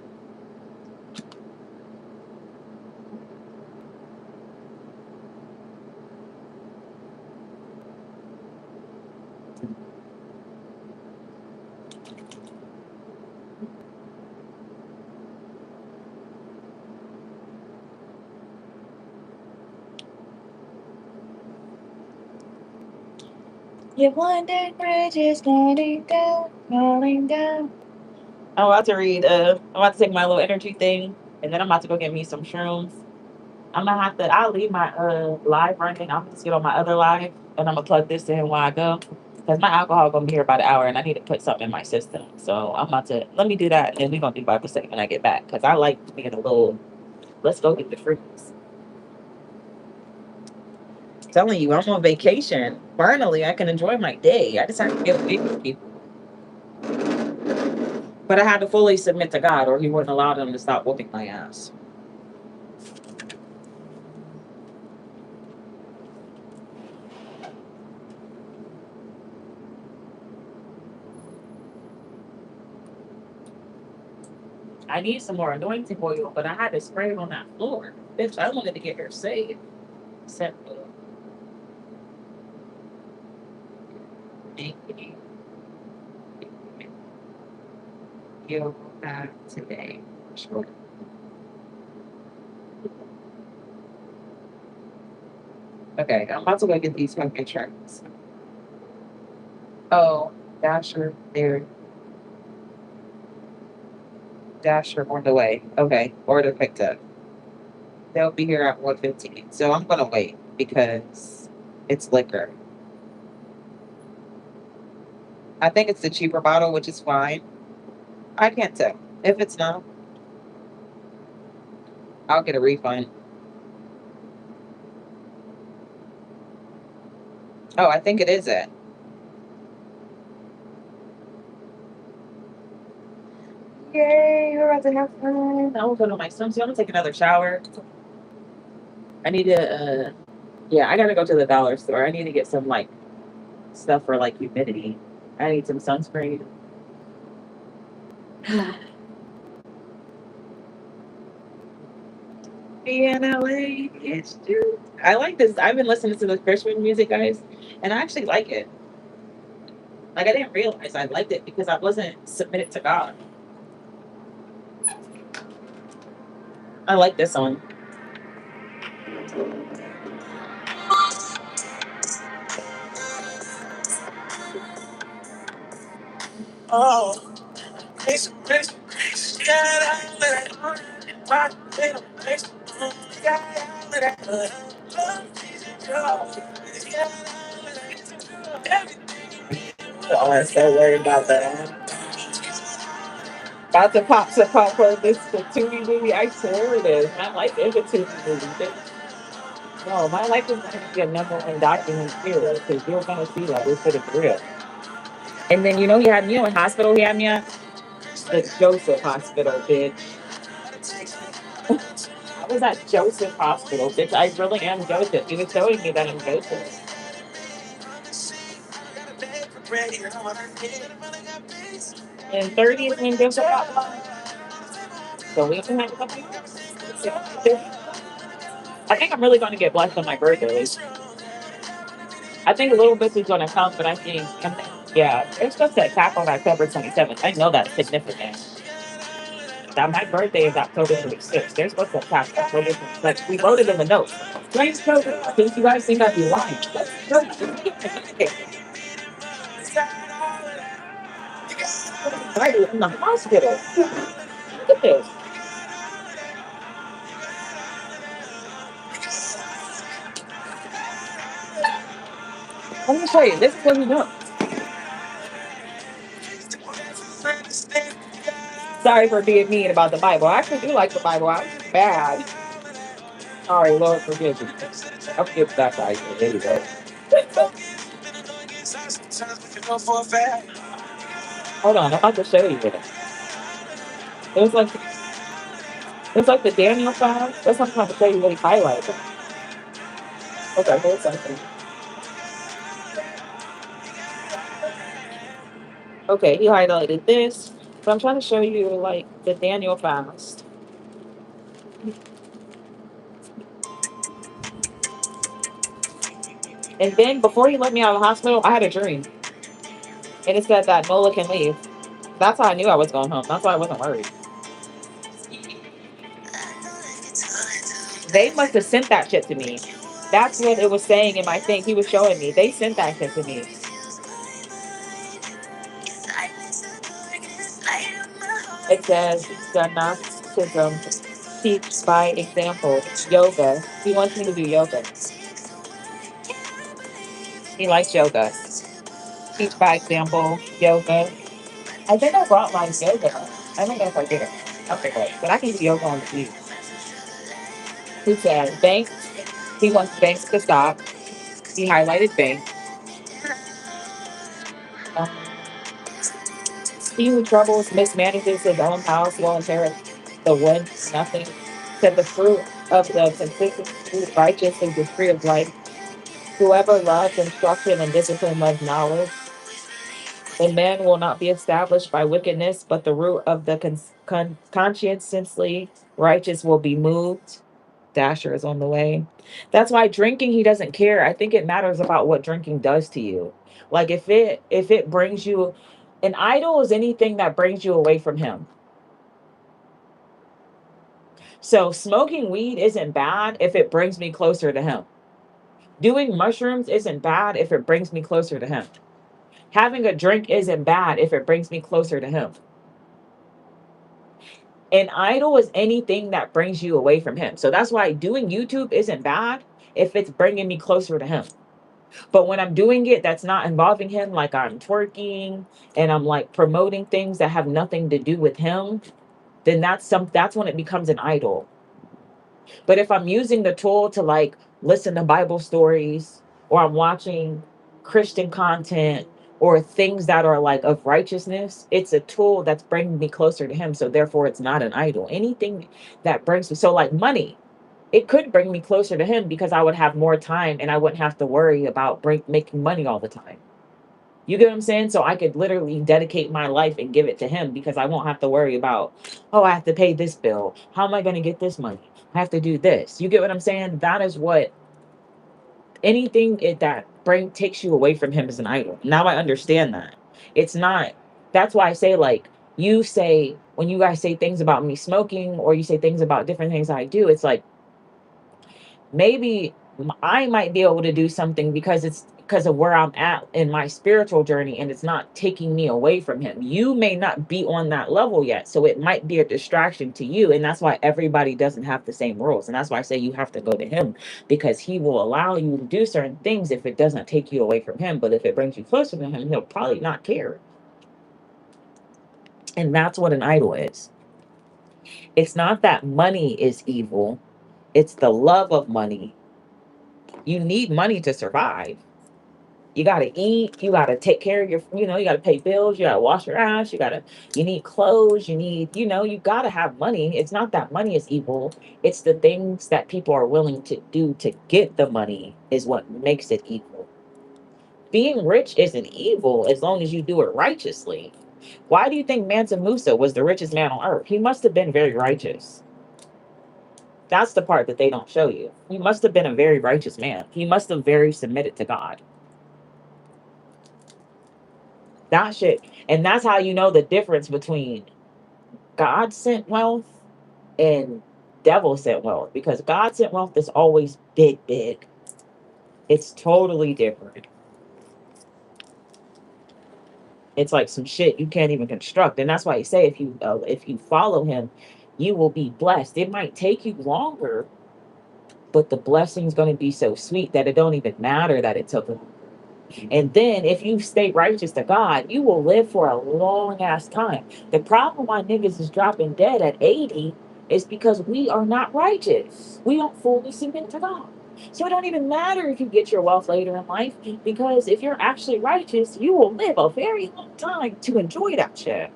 Your wonder bridge is falling down, falling down. I'm about to read, I'm about to take my little energy thing, and then I'm about to go get me some shrooms. I'm gonna have to. I'll leave my live running. I'm just get on my other live, and I'm gonna plug this in while I go, because my alcohol gonna be here about an hour, and I need to put something in my system. So I'm about to let me do that, and then we're gonna do Bible study when I get back, because I like being a little. Let's go get the fruits. I'm telling you, I'm on vacation. Finally, I can enjoy my day. I just have to get away from people, but I had to fully submit to God, or He wouldn't allow them to stop whooping my ass. I need some more anointing oil, but I had to spray it on that floor. Bitch, I wanted to get her saved. Except you today. Sure. Okay, I'm about to go get these fucking shirts. Oh, Dasher, there. Dasher on the way. Okay, order picked up. They'll be here at 1:15. So I'm gonna wait because it's liquor. I think it's the cheaper bottle, which is fine. I can't tell. If it's not, I'll get a refund. Oh, I think it is it. Yay, we're about to have fun. I will go to my swimsuit. I'm gonna take another shower. I need to yeah, I gotta go to the dollar store. I need to get some like stuff for like humidity. I need some sunscreen. Be in LA, it's true. I like this. I've been listening to the Christian music, guys, and I actually like it. Like, I didn't realize I liked it because I wasn't submitted to God. I like this one. Oh, grace, grace, grace. Oh, I'm so worried about that. About to pop some popcorn. This is the Tubi movie. I swear it is. My life is a Tubi movie. No, my life is going to be a number one document series because you're going to see that this shit is real. And then he had me in hospital. He had me at the Joseph Hospital, bitch. I was at Joseph Hospital, bitch. I really am Joseph. He was showing me that I'm Joseph. And 30 is when Joseph got blind. So we can have a couple years. I think I'm really going to get blessed on my birthday. I think a little bit is going to come, but yeah, it's supposed to attack on October 27th. I know that's significant. That my birthday is October 26th. They're supposed to attack October 26th. Like, we wrote it in the notes. Thanks, October. I think you guys think I'd be lying. I'm in the hospital. Look at this. Let me show you. This is what we do. Sorry for being mean about the Bible. I actually do like the Bible. I'm bad. Sorry, Lord, forgive me. I'll forgive that guy. Anyway. Hold on, I'm about to show you it. It was like it's like the Daniel 5. That's not trying to show you what he highlighted. Okay, hold something. Okay, he highlighted this. But I'm trying to show you like the Daniel fast. And then before he let me out of the hospital, I had a dream. And it said that Nola can leave. That's how I knew I was going home. That's why I wasn't worried. They must have sent that shit to me. That's what it was saying in my thing. He was showing me. They sent that shit to me. It says the Gnosticism teach by example. Yoga. He wants me to do yoga. He likes yoga. Teach by example. Yoga. I think I brought my yoga. I don't know if I did it. Okay, but I can do yoga on the beach. He said banks. He wants banks to stop. He highlighted banks. Um, he who troubles mismanages his own house will inherit the one nothing. Said the fruit of the consistent fruit righteous is the tree of life. Whoever loves instruction and discipline loves knowledge. A man will not be established by wickedness, but the root of the conscientiously righteous will be moved. Dasher is on the way. That's why drinking, he doesn't care. I think it matters about what drinking does to you. Like if it brings you an idol is anything that brings you away from him. So smoking weed isn't bad if it brings me closer to him. Doing mushrooms isn't bad if it brings me closer to him. Having a drink isn't bad if it brings me closer to him. An idol is anything that brings you away from him. So that's why doing YouTube isn't bad if it's bringing me closer to him. But when I'm doing it, that's not involving him, like I'm twerking and I'm like promoting things that have nothing to do with him, then that's when it becomes an idol. But if I'm using the tool to like listen to Bible stories or I'm watching Christian content or things that are like of righteousness, it's a tool that's bringing me closer to him. So therefore it's not an idol. Anything that brings me, so like money, it could bring me closer to him because I would have more time and I wouldn't have to worry about making money all the time. You get what I'm saying? So I could literally dedicate my life and give it to him because I won't have to worry about, oh, I have to pay this bill. How am I going to get this money? I have to do this. You get what I'm saying? That is what that brain takes you away from him as an idol. Now I understand that. It's not, that's why I say, like, you say, when you guys say things about me smoking or you say things about different things I do, it's like, maybe I might be able to do something because because of where I'm at in my spiritual journey, and it's not taking me away from him. You may not be on that level yet, so it might be a distraction to you, and that's why everybody doesn't have the same rules. And that's why I say you have to go to him, because he will allow you to do certain things if it doesn't take you away from him. But if it brings you closer to him, he'll probably not care. And that's what an idol is. It's not that money is evil, it's the love of money. You need money to survive. You gotta eat, you gotta take care of your, you gotta pay bills, you gotta wash your ass, you need clothes, you gotta have money. It's not that money is evil. It's the things that people are willing to do to get the money is what makes it evil. Being rich isn't evil as long as you do it righteously. Why do you think Mansa Musa was the richest man on earth? He must have been very righteous. That's the part that they don't show you. He must have been a very righteous man. He must have very submitted to God. That shit. And that's how you know the difference between God sent wealth and devil sent wealth. Because God sent wealth is always big, big. It's totally different. It's like some shit you can't even construct. And that's why you say if you follow him, you will be blessed. It might take you longer, but the blessing's going to be so sweet that it don't even matter that it took. And then if you stay righteous to God, you will live for a long ass time. The problem why niggas is dropping dead at 80 is because we are not righteous. We don't fully submit to God. So it don't even matter if you get your wealth later in life, because if you're actually righteous, you will live a very long time to enjoy that shit.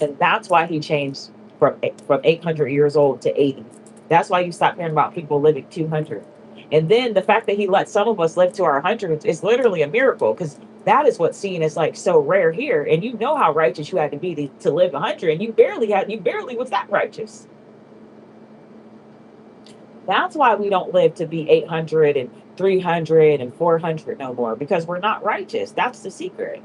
And that's why he changed from 800 years old to 80. That's why you stop hearing about people living 200. And then the fact that he let some of us live to our hundreds is literally a miracle, because that is what's seen as like so rare here. And you know how righteous you had to be to live 100, and you barely was that righteous. That's why we don't live to be 800 and 300 and 400 no more, because we're not righteous. That's the secret.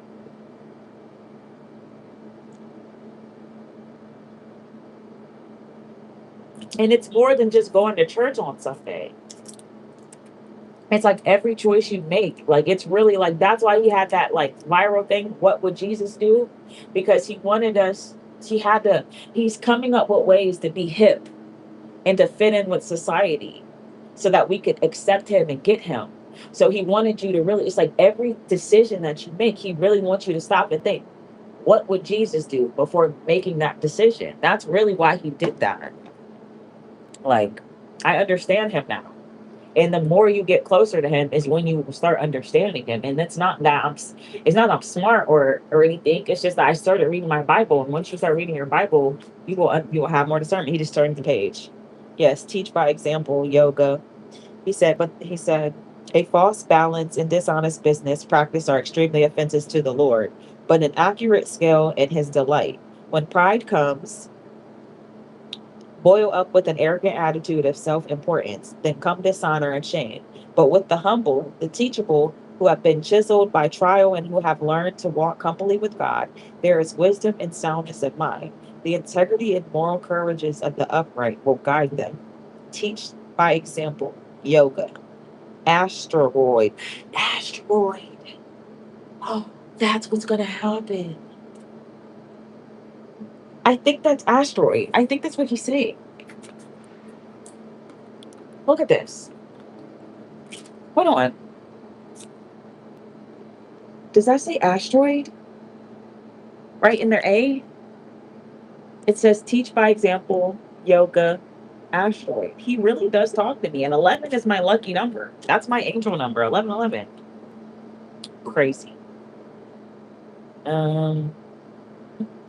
And it's more than just going to church on Sunday. It's like every choice you make. Like it's really like that's why he had that like viral thing. What would Jesus do? Because he wanted us, he's coming up with ways to be hip and to fit in with society so that we could accept him and get him. So he wanted you to really, it's like every decision that you make, he really wants you to stop and think, what would Jesus do before making that decision? That's really why he did that. Like, I understand him now. And the more you get closer to him is when you start understanding him. And it's not I'm smart or anything. It's just that I started reading my Bible, and once you start reading your Bible, you will have more discernment. He just turned the page. Yes, teach by example, yoga. He said a false balance and dishonest business practice are extremely offenses to the Lord, but an accurate scale in his delight. When pride comes, boil up with an arrogant attitude of self importance, then come dishonor and shame. But with the humble, the teachable, who have been chiseled by trial and who have learned to walk humbly with God, there is wisdom and soundness of mind. The integrity and moral courages of the upright will guide them. Teach by example. Yoga. Asteroid. Asteroid. Oh, that's what's going to happen. I think that's asteroid. I think that's what he's saying. Look at this. Hold on. Does that say asteroid? Right in their A? It says teach by example, yoga, asteroid. He really does talk to me. And 11 is my lucky number. That's my angel number, 1111. Crazy. Um,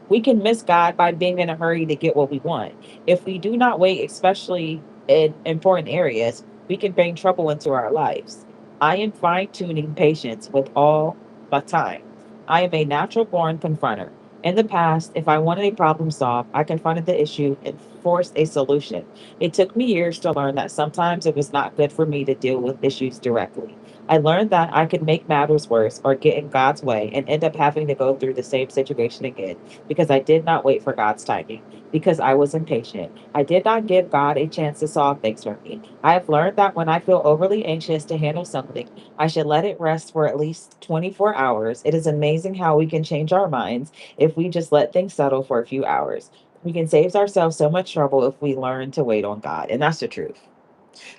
we can miss God by being in a hurry to get what we want. If we do not wait, especially in important areas, we can bring trouble into our lives. I am fine tuning patience with all my time. I am a natural born confronter. In the past, if I wanted a problem solved, I confronted the issue and forced a solution. It took me years to learn that sometimes it was not good for me to deal with issues directly. I learned that I could make matters worse or get in God's way and end up having to go through the same situation again because I did not wait for God's timing, because I was impatient. I did not give God a chance to solve things for me. I have learned that when I feel overly anxious to handle something, I should let it rest for at least 24 hours. It is amazing how we can change our minds if we just let things settle for a few hours. We can save ourselves so much trouble if we learn to wait on God. And that's the truth.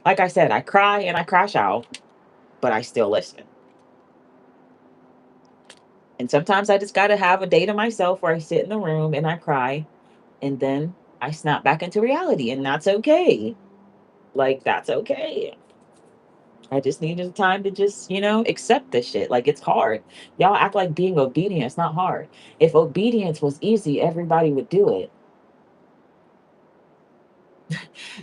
Like I said, I cry and I crash out, but I still listen. And sometimes I just got to have a day to myself where I sit in the room and I cry and then I snap back into reality. And that's okay. Like, that's okay. I just needed time to just, accept this shit. Like, it's hard. Y'all act like being obedient is not hard. If obedience was easy, everybody would do it.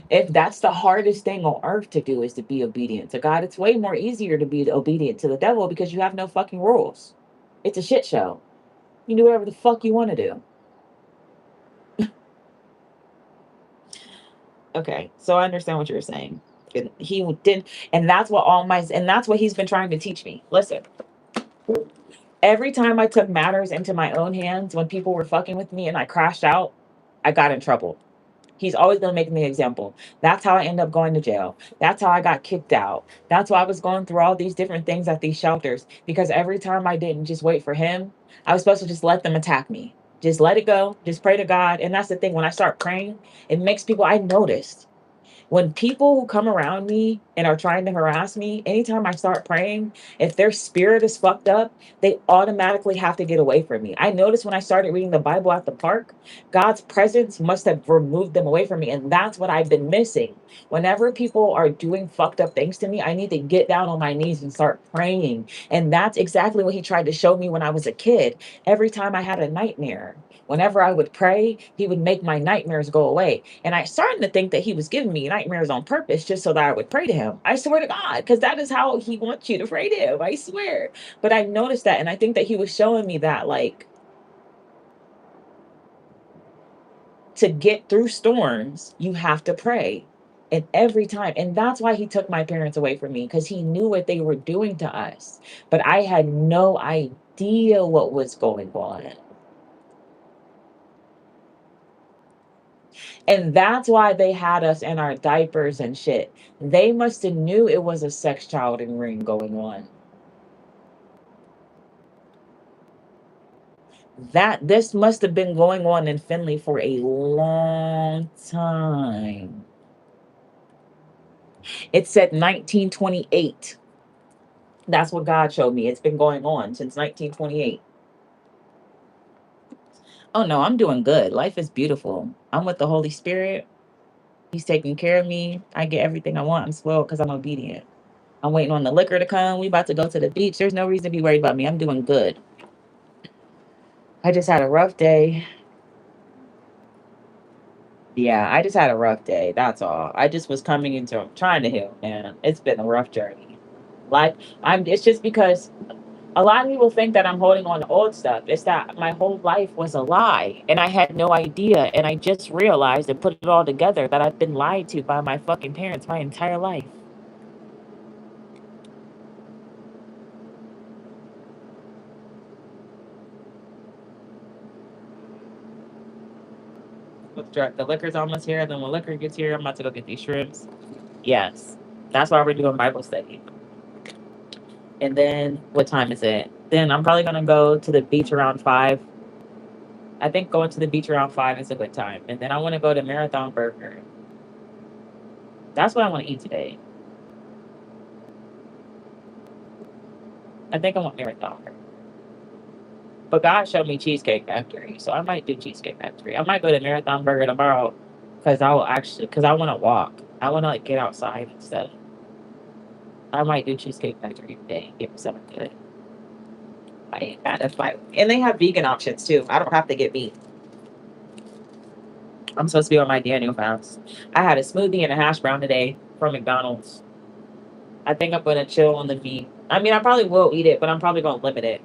If that's the hardest thing on earth to do is to be obedient to God, it's way more easier to be obedient to the devil because you have no fucking rules. It's a shit show. You do whatever the fuck you want to do. Okay, so I understand what you're saying. And he did, and that's what he's been trying to teach me. Listen, every time I took matters into my own hands when people were fucking with me and I crashed out, I got in trouble. He's always going to make me an example. That's how I end up going to jail. That's how I got kicked out. That's why I was going through all these different things at these shelters, because every time I didn't just wait for him, I was supposed to just let them attack me. Just let it go. Just pray to God. And that's the thing. When I start praying, it makes people, I noticed when people who come around me and are trying to harass me, anytime I start praying, if their spirit is fucked up, they automatically have to get away from me. I noticed when I started reading the Bible at the park, God's presence must have removed them away from me. And that's what I've been missing. Whenever people are doing fucked up things to me, I need to get down on my knees and start praying. And that's exactly what he tried to show me when I was a kid. Every time I had a nightmare, whenever I would pray, he would make my nightmares go away. And I started to think that he was giving me nightmares on purpose just so that I would pray to him. I swear to God, because that is how he wants you to pray to him. I swear. But I noticed that, and I think that he was showing me that, like, to get through storms, you have to pray. And every time, and that's why he took my parents away from me, because he knew what they were doing to us. But I had no idea what was going on. And that's why they had us in our diapers and shit. They must have knew it was a sex childing ring going on. That this must have been going on in Finley for a long time. It said 1928. That's what God showed me. It's been going on since 1928. Oh no, I'm doing good. Life is beautiful. I'm with the Holy Spirit. He's taking care of me. I get everything I want. I'm spoiled because I'm obedient. I'm waiting on the liquor to come. We about to go to the beach. There's no reason to be worried about me. I'm doing good. I just had a rough day. Yeah, I just had a rough day. That's all. I just was coming into trying to heal, and it's been a rough journey. Like it's just because a lot of people think that I'm holding on to old stuff. It's that my whole life was a lie and I had no idea, and I just realized and put it all together that I've been lied to by my fucking parents my entire life. The liquor's almost here. Then when liquor gets here, I'm about to go get these shrimps. Yes. That's why we're doing Bible study. And then what time is it? Then I'm probably gonna go to the beach around 5. I think going to the beach around 5 is a good time. And then I want to go to Marathon Burger. That's what I want to eat today. I think I want Marathon Burger. But God showed me Cheesecake Factory, so I might do Cheesecake Factory. I might go to Marathon Burger tomorrow because I want to walk. I want to like get outside and stuff. I might do Cheesecake Factory today. Get me something good. I kind of fight. And they have vegan options too. I don't have to get meat. I'm supposed to be on my Daniel fast. I had a smoothie and a hash brown today from McDonald's. I think I'm gonna chill on the meat. I mean, I probably will eat it, but I'm probably gonna limit it.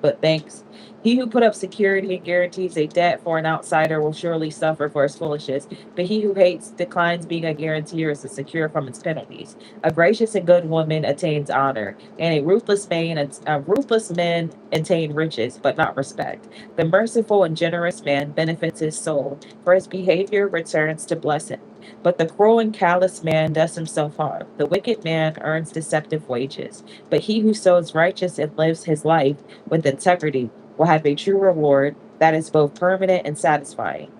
but banks. He who put up security and guarantees a debt for an outsider will surely suffer for his foolishness, but he who hates declines being a guarantor is secure from its penalties. A gracious and good woman attains honor, and a ruthless man attain riches, but not respect. The merciful and generous man benefits his soul, for his behavior returns to bless him. But the cruel and callous man does himself harm. The wicked man earns deceptive wages. But he who sows righteous and lives his life with integrity will have a true reward that is both permanent and satisfying.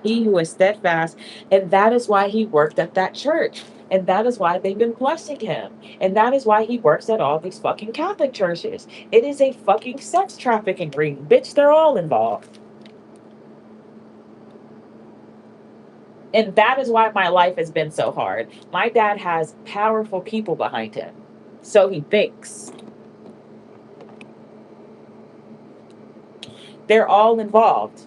He who is steadfast, and that is why he worked at that church. And that is why they've been blessing him. And that is why he works at all these fucking Catholic churches. It is a fucking sex trafficking ring. Bitch, they're all involved. And that is why my life has been so hard. My dad has powerful people behind him. So he thinks. They're all involved.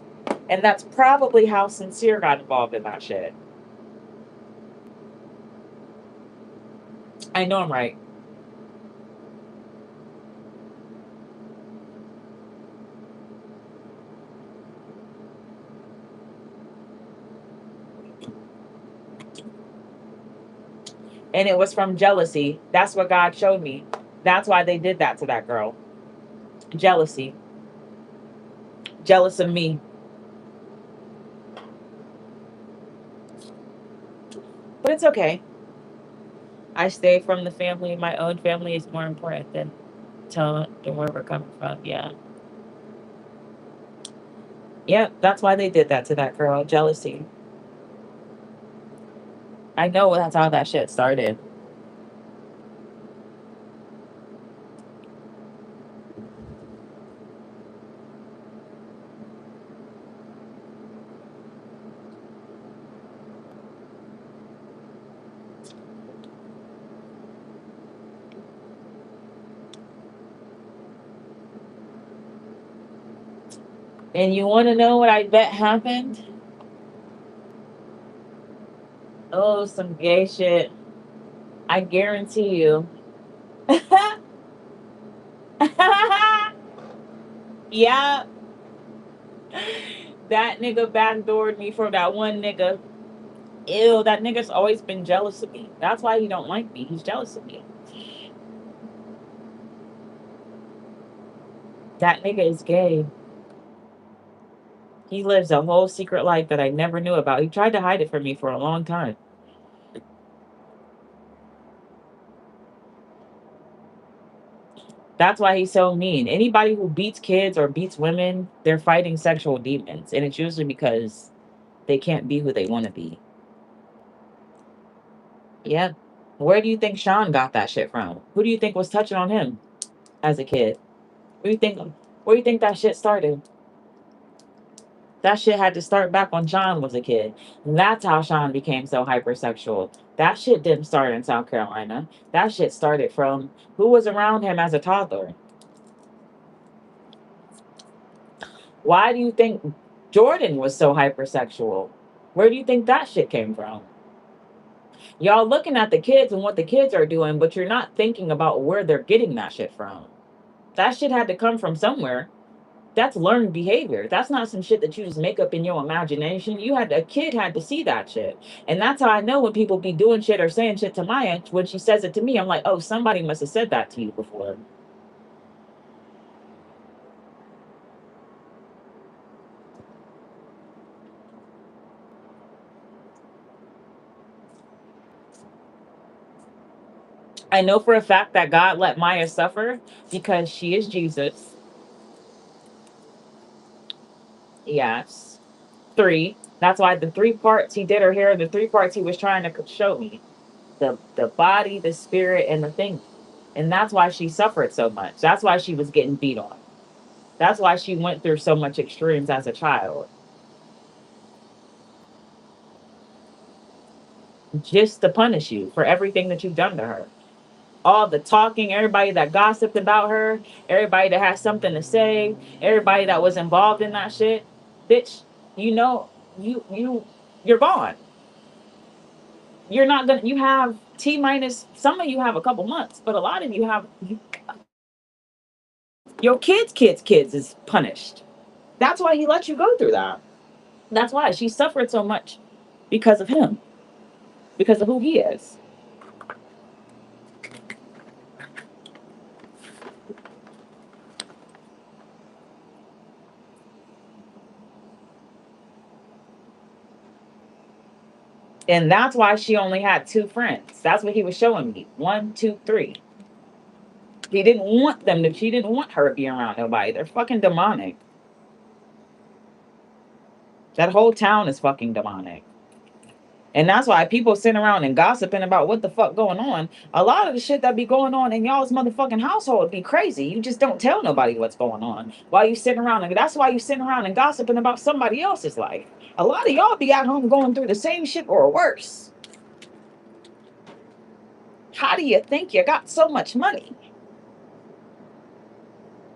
And that's probably how Sincere got involved in that shit. I know I'm right. And it was from jealousy. That's what God showed me. That's why they did that to that girl. Jealousy. Jealous of me. But it's okay. I stay from the family. My own family is more important than where we're coming from. Yeah. Yeah, that's why they did that to that girl. Jealousy. I know that's how that shit started. And you want to know what I bet happened? Oh, some gay shit. I guarantee you. Yeah, that nigga backdoored me for that one nigga. Ew, that nigga's always been jealous of me. That's why he don't like me. He's jealous of me. That nigga is gay. He lives a whole secret life that I never knew about. He tried to hide it from me for a long time. That's why he's so mean. Anybody who beats kids or beats women, they're fighting sexual demons. And it's usually because they can't be who they want to be. Yeah. Where do you think Sean got that shit from? Who do you think was touching on him as a kid? Where do you think where do you think that shit started? That shit had to start back when Sean was a kid. And that's how Sean became so hypersexual. That shit didn't start in South Carolina. That shit started from who was around him as a toddler. Why do you think Jordan was so hypersexual? Where do you think that shit came from? Y'all looking at the kids and what the kids are doing, but you're not thinking about where they're getting that shit from. That shit had to come from somewhere. That's learned behavior. That's not some shit that you just make up in your imagination. A kid had to see that shit. And that's how I know when people be doing shit or saying shit to Maya, when she says it to me, I'm like, oh, somebody must have said that to you before. I know for a fact that God let Maya suffer because she is Jesus. Yes. Three. That's why the three parts he did her hair, the three parts he was trying to show me. The body, the spirit, and the thing. And that's why she suffered so much. That's why she was getting beat on. That's why she went through so much extremes as a child. Just to punish you for everything that you've done to her. All the talking, everybody that gossiped about her, everybody that had something to say, everybody that was involved in that shit. Bitch, you know, you're gone. You're not gonna you have T minus some of you have a couple months, but a lot of you have Your kids is punished. That's why he let you go through that. That's why she suffered so much because of him, because of who he is. And that's why she only had two friends. That's what he was showing me. One, two, three. He didn't want them to, she didn't want her to be around nobody. They're fucking demonic. That whole town is fucking demonic. And that's why people sitting around and gossiping about what the fuck going on. A lot of the shit that be going on in y'all's motherfucking household be crazy. You just don't tell nobody what's going on. While you sitting around, and that's why you sitting around and gossiping about somebody else's life. A lot of y'all be at home going through the same shit or worse. How do you think you got so much money?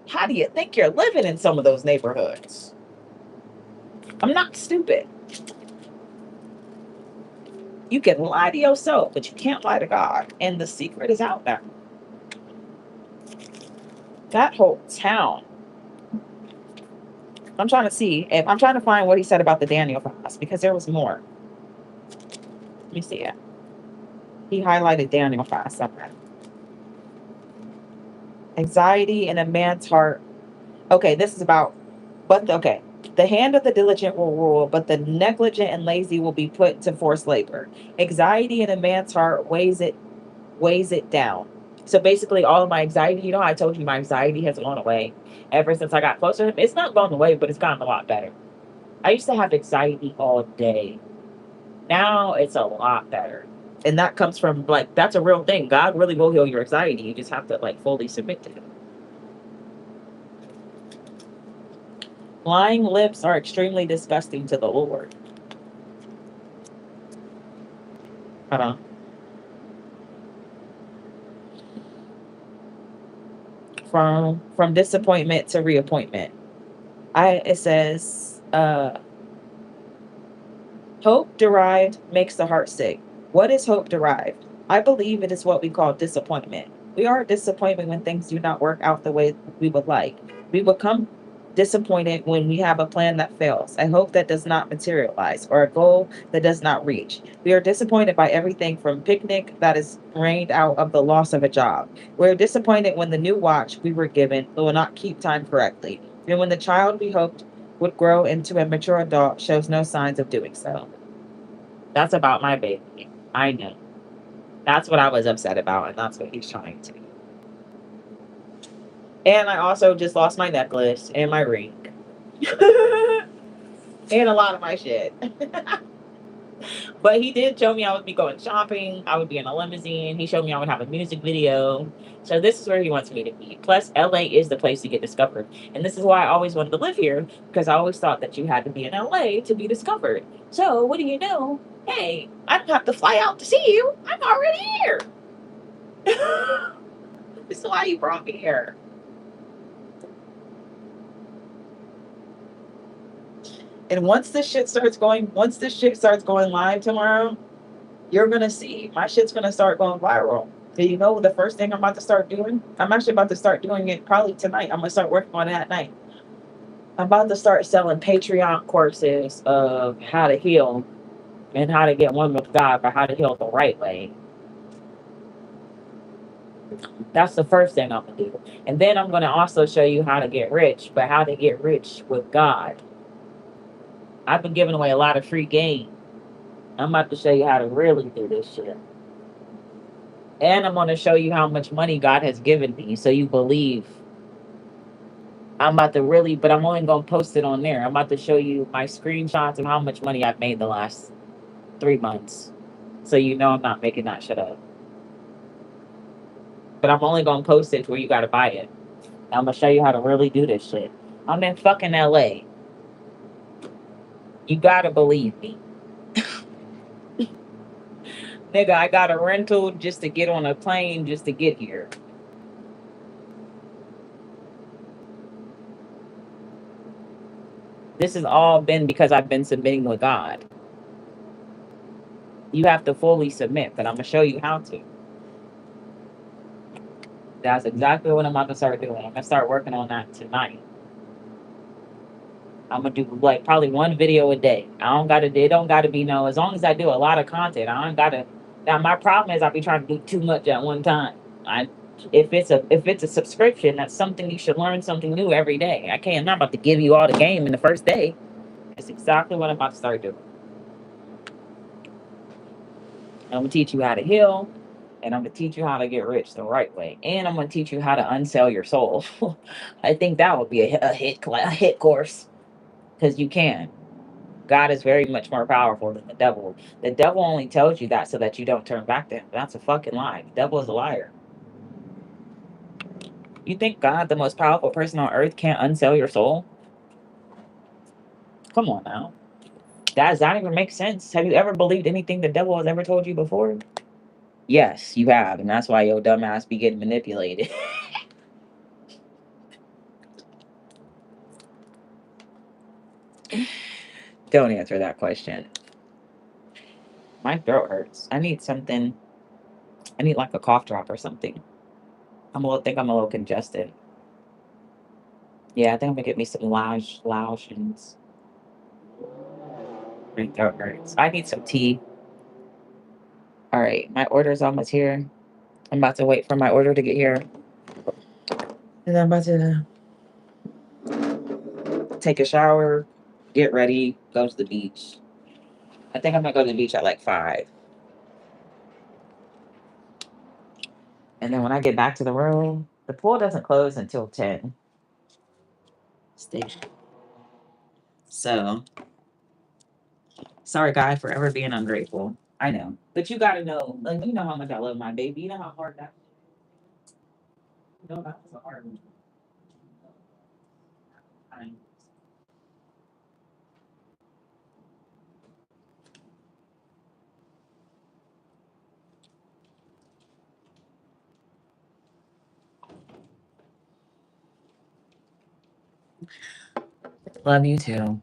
How do you think you're living in some of those neighborhoods? I'm not stupid. You can lie to yourself, but you can't lie to God. And the secret is out there. That whole town. I'm trying to see if I'm trying to find what he said about the Daniel fast because there was more. Let me see it. He highlighted Daniel fast somewhere. Anxiety in a man's heart. Okay, this is about, but okay. The hand of the diligent will rule, but the negligent and lazy will be put to forced labor. Anxiety in a man's heart weighs it down. So basically, all of my anxiety, you know, I told you my anxiety has gone away ever since I got closer to him. It's not gone away, but it's gotten a lot better. I used to have anxiety all day. Now it's a lot better. And that comes from like, that's a real thing. God really will heal your anxiety. You just have to like fully submit to him. Lying lips are extremely disgusting to the Lord. Hold on. From disappointment to reappointment. It says hope derived makes the heart sick. What is hope derived? I believe it is what we call disappointment. We are disappointed when things do not work out the way we would like. We become disappointed when we have a plan that fails, a hope that does not materialize, or a goal that does not reach. We are disappointed by everything from picnic that is rained out of the loss of a job. We're disappointed when the new watch we were given will not keep time correctly, and when the child we hoped would grow into a mature adult shows no signs of doing so. That's about my baby. I know. That's what I was upset about, and that's what he's trying to. And I also just lost my necklace and my ring. And a lot of my shit. But he did show me I would be going shopping. I would be in a limousine. He showed me I would have a music video. So this is where he wants me to be. Plus, LA is the place to get discovered. And this is why I always wanted to live here, because I always thought that you had to be in LA to be discovered. So what do you know? Hey, I don't have to fly out to see you. I'm already here. This is why you brought me here. And once this shit starts going live tomorrow, you're gonna see my shit's gonna start going viral. And you know the first thing I'm about to start doing? I'm actually about to start doing it probably tonight. I'm gonna start working on it at night. I'm about to start selling Patreon courses of how to heal and how to get one with God, but how to heal the right way. That's the first thing I'm gonna do. And then I'm gonna also show you how to get rich, but how to get rich with God. I've been giving away a lot of free game. I'm about to show you how to really do this shit. And I'm going to show you how much money God has given me so you believe. I'm about to really, but I'm only going to post it on there. I'm about to show you my screenshots of how much money I've made the last 3 months. So you know I'm not making that shit up. But I'm only going to post it where you got to buy it. I'm going to show you how to really do this shit. I'm in fucking LA. You got to believe me. Nigga, I got a rental just to get on a plane just to get here. This has all been because I've been submitting with God. You have to fully submit, but I'm going to show you how to. That's exactly what I'm about to start doing. I'm gonna start working on that tonight. I'm gonna do like probably one video a day. I don't gotta. It don't gotta be no. As long as I do a lot of content, I don't gotta. Now my problem is I be trying to do too much at one time. I if it's a subscription, that's something you should learn something new every day. I can't. I'm not about to give you all the game in the first day. That's exactly what I'm about to start doing. I'm gonna teach you how to heal, and I'm gonna teach you how to get rich the right way, and I'm gonna teach you how to unsell your soul. I think that would be a hit course because you can. God is very much more powerful than the devil. The devil only tells you that so that you don't turn back to him. That's a fucking lie. The devil is a liar. You think God, the most powerful person on earth, can't unsell your soul? Come on now. Does that even make sense? Have you ever believed anything the devil has ever told you before? Yes, you have, and that's why your dumb ass be getting manipulated. Don't answer that question. My throat hurts. I need something. I need like a cough drop or something. Think I'm a little congested. Yeah, I think I'm gonna get me some lotions. My throat hurts. I need some tea. All right, my order's almost here. I'm about to wait for my order to get here. And I'm about to take a shower, get ready, go to the beach. I think I'm gonna go to the beach at like 5. And then when I get back to the room, the pool doesn't close until 10. Stay. So sorry, guy, for ever being ungrateful. I know. But you gotta know, like you know how much I love my baby. You know how hard that you know that was a hard time. Love you too.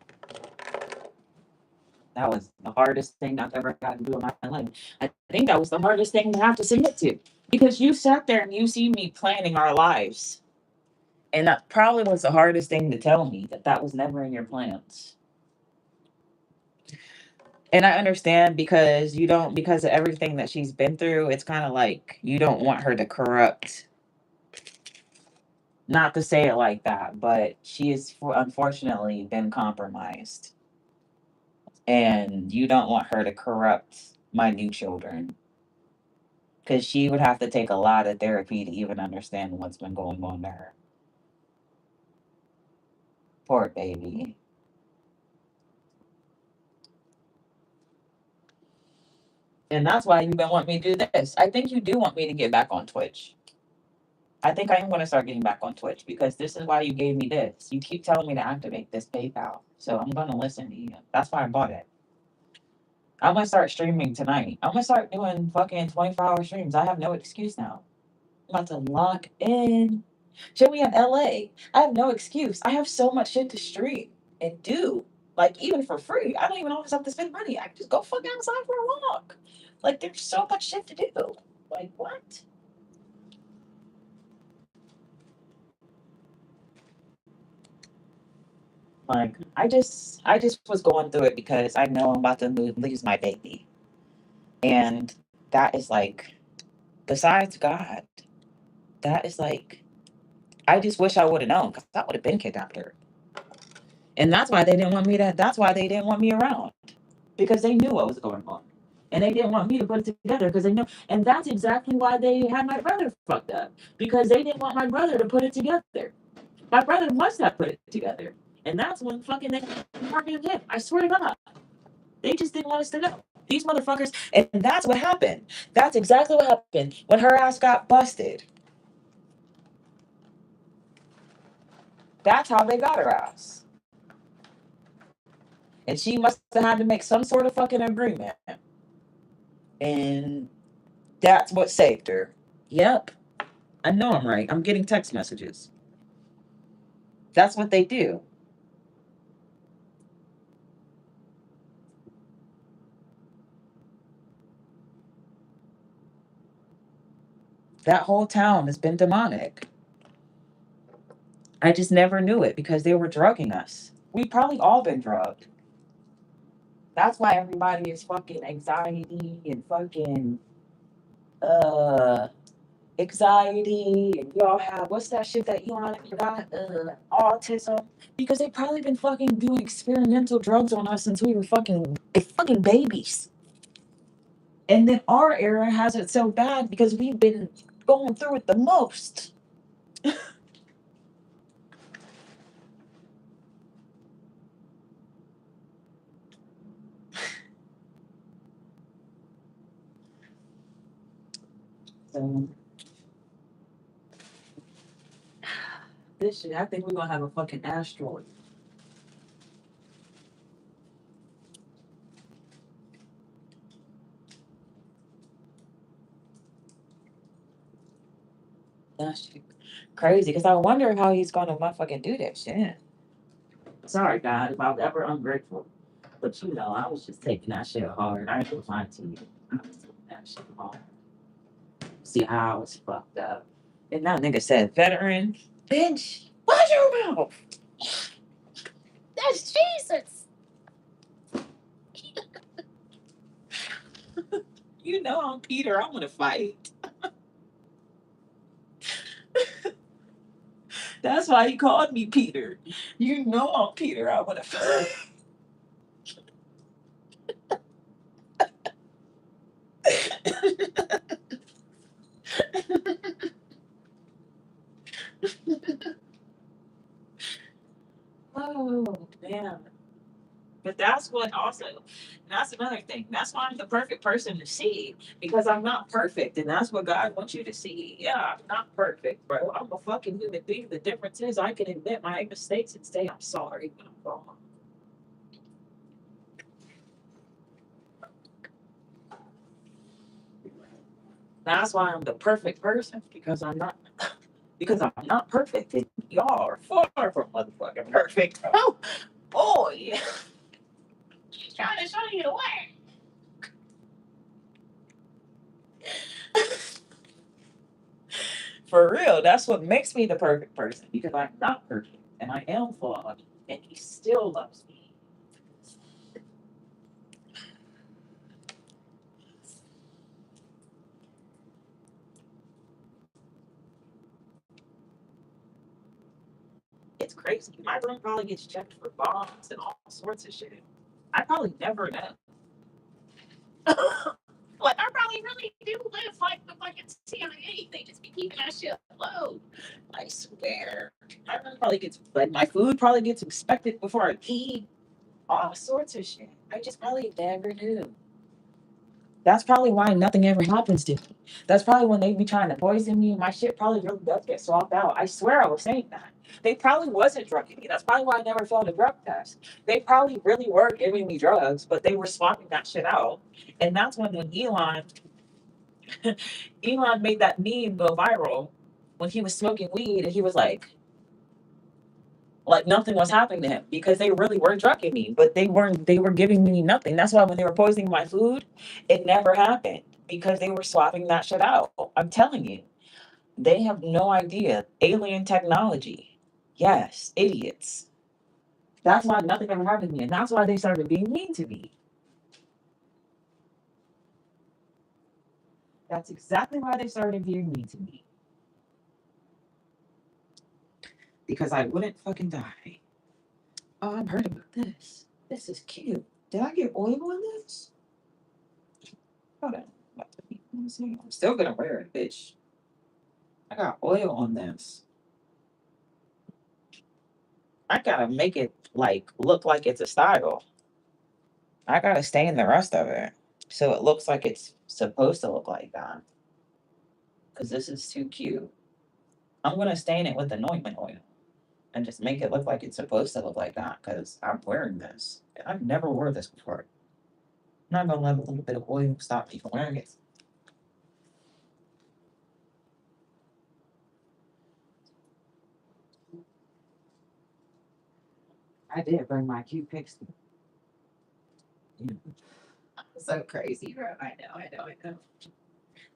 That was the hardest thing I've ever got to do in my life. I think that was the hardest thing to have to submit to because you sat there and you see me planning our lives. And that probably was the hardest thing to tell me that that was never in your plans. And I understand because you don't, because of everything that she's been through, it's kind of like you don't want her to corrupt. Not to say it like that, but she has unfortunately been compromised. And you don't want her to corrupt my new children. Because she would have to take a lot of therapy to even understand what's been going on to her. Poor baby. And that's why you've been wanting me to do this. I think you do want me to get back on Twitch. I think I am going to start getting back on Twitch because this is why you gave me this. You keep telling me to activate this PayPal. So I'm going to listen to you. That's why I bought it. I'm going to start streaming tonight. I'm going to start doing fucking 24-hour streams. I have no excuse now. I'm about to lock in. Show me in LA. I have no excuse. I have so much shit to stream and do. Like, even for free. I don't even always have to spend money. I can just go fuck outside for a walk. Like, there's so much shit to do. Like, what? Like, I just was going through it because I know I'm about to lose my baby. And that is like, besides God, that is like, I just wish I would have known because I would have been kidnapped her. And that's why they didn't want me to, that's why they didn't want me around because they knew what was going on. And they didn't want me to put it together because they know. And that's exactly why they had my brother fucked up because they didn't want my brother to put it together. My brother must have put it together. And that's when fucking they targeted him. I swear to God. They just didn't want us to know. These motherfuckers. And that's what happened. That's exactly what happened when her ass got busted. That's how they got her ass. And she must have had to make some sort of fucking agreement. And that's what saved her. Yep. I know I'm right. I'm getting text messages. That's what they do. That whole town has been demonic. I just never knew it because they were drugging us. We probably all been drugged. That's why everybody is fucking anxiety and fucking uh anxiety, and y'all have what's that shit that Elon got? Autism. Because they probably been fucking doing experimental drugs on us since we were fucking babies. And then our era has it so bad because we've been going through it the most. So this shit, I think we're gonna have a fucking asteroid. That's crazy because I wonder how he's gonna motherfucking do that shit. Sorry, God, if I was ever ungrateful. But you know, I was just taking that shit hard. I ain't gonna lie to you. I was taking that shit hard. See how I was fucked up. And that nigga said, veteran, bitch, watch your mouth. That's Jesus. You know I'm Peter. I'm gonna fight. That's why he called me Peter. You know I'm Peter. I'm gonna fight. Oh man. But that's what also, that's another thing. That's why I'm the perfect person to see because I'm not perfect. And that's what God wants you to see. Yeah, I'm not perfect, bro. I'm a fucking human being. The difference is I can admit my mistakes and say I'm sorry when I'm wrong. That's why I'm the perfect person because I'm not. Because I'm not perfect, and y'all are far from motherfucking perfect. Oh, boy, she's trying to show you the way. For real, that's what makes me the perfect person because I'm not perfect and I am flawed, and he still loves me. It's crazy. My room probably gets checked for bombs and all sorts of shit. I probably never know. Like, I probably really do live like the fucking CIA. They just be keeping that shit low. I swear. My room probably gets, like, my food probably gets inspected before I eat. All sorts of shit. I just probably never knew. That's probably why nothing ever happens to me. That's probably when they be trying to poison me. My shit probably really does get swapped out. I swear I was saying that. They probably wasn't drugging me. That's probably why I never failed a drug test. They probably really were giving me drugs, but they were swapping that shit out. And that's when Elon made that meme go viral when he was smoking weed and he was like nothing was happening to him because they really were drugging me, but they were giving me nothing. That's why when they were poisoning my food, it never happened because they were swapping that shit out. I'm telling you, they have no idea. Alien technology. Yes, idiots. That's why nothing ever happened to me. And that's why they started being mean to me. That's exactly why they started being mean to me. Because I wouldn't fucking die. Oh, I've heard about this. This is cute. Did I get oil on this? Hold on. Let me see. I'm still gonna wear it, bitch. I got oil on this. I gotta make it like look like it's a style. I gotta stain the rest of it so it looks like it's supposed to look like that. Because this is too cute. I'm gonna stain it with anointment oil and just make it look like it's supposed to look like that. Because I'm wearing this. I've never wore this before. I'm not gonna let a little bit of oil stop me from wearing it. I did bring my cute picture. Yeah. So crazy, bro. I know.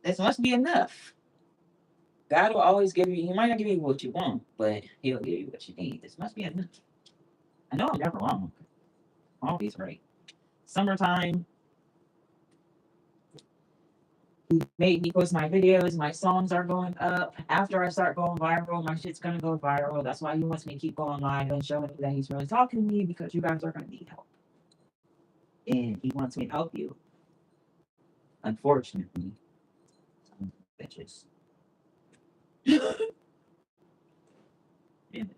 This must be enough. God will always give you. He might not give you what you want, but He'll give you what you need. This must be enough. I know I'm never wrong. Always right. Summertime. He made me post my videos. My songs are going up. After I start going viral, my shit's gonna go viral. That's why he wants me to keep going live and showing you that he's really talking to me because you guys are gonna need help, and he wants me to help you. Unfortunately, some bitches. And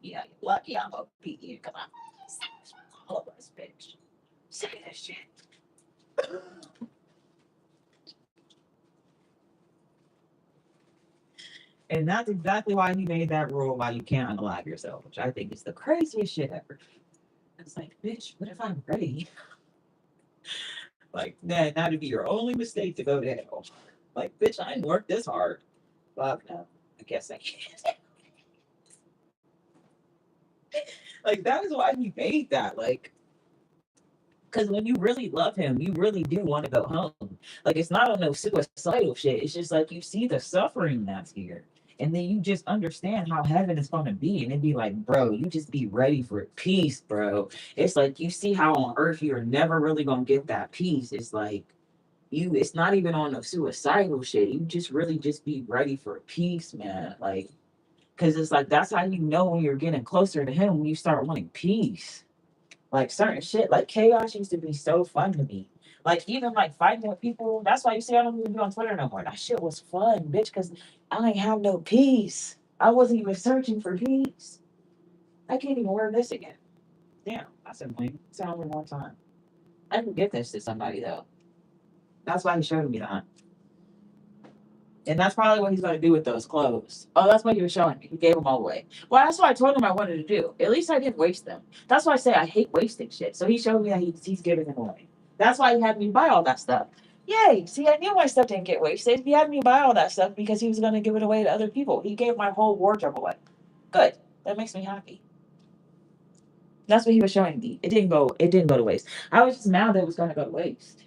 yeah, you're lucky I'm a PE because I'm all of us, bitch. Sick of this shit. And that's exactly why he made that rule why you can't unalive yourself, which I think is the craziest shit ever. It's like, bitch, what if I'm ready? Like, that'd be your only mistake to go to hell. Like, bitch, I ain't worked this hard. Fuck no. I guess I can't. Like, that is why he made that. Like, because when you really love him, you really do want to go home. Like, it's not on no suicidal shit. It's just like you see the suffering that's here. And then you just understand how heaven is going to be. And it'd be like, bro, you just be ready for peace, bro. It's like you see how on earth you're never really going to get that peace. It's like, it's not even on no suicidal shit. You just really just be ready for peace, man. Like, because it's like, that's how you know when you're getting closer to him, when you start wanting peace. Like certain shit, like chaos used to be so fun to me. Like even like fighting with people. That's why you see I don't even be on Twitter no more. That shit was fun, bitch, because I ain't have no peace. I wasn't even searching for peace. I can't even wear this again. Damn, that's annoying. Sound one more time. I can give this to somebody though. That's why he showed me that. And that's probably what he's going to do with those clothes. Oh, that's what he was showing me. He gave them all away. Well, that's what I told him I wanted to do. At least I didn't waste them. That's why I say I hate wasting shit. So he showed me that he's giving them away. That's why he had me buy all that stuff. Yay! See, I knew my stuff didn't get wasted. He had me buy all that stuff because he was going to give it away to other people. He gave my whole wardrobe away. Good. That makes me happy. That's what he was showing me. It didn't go. It didn't go to waste. I was just mad that it was going to go to waste.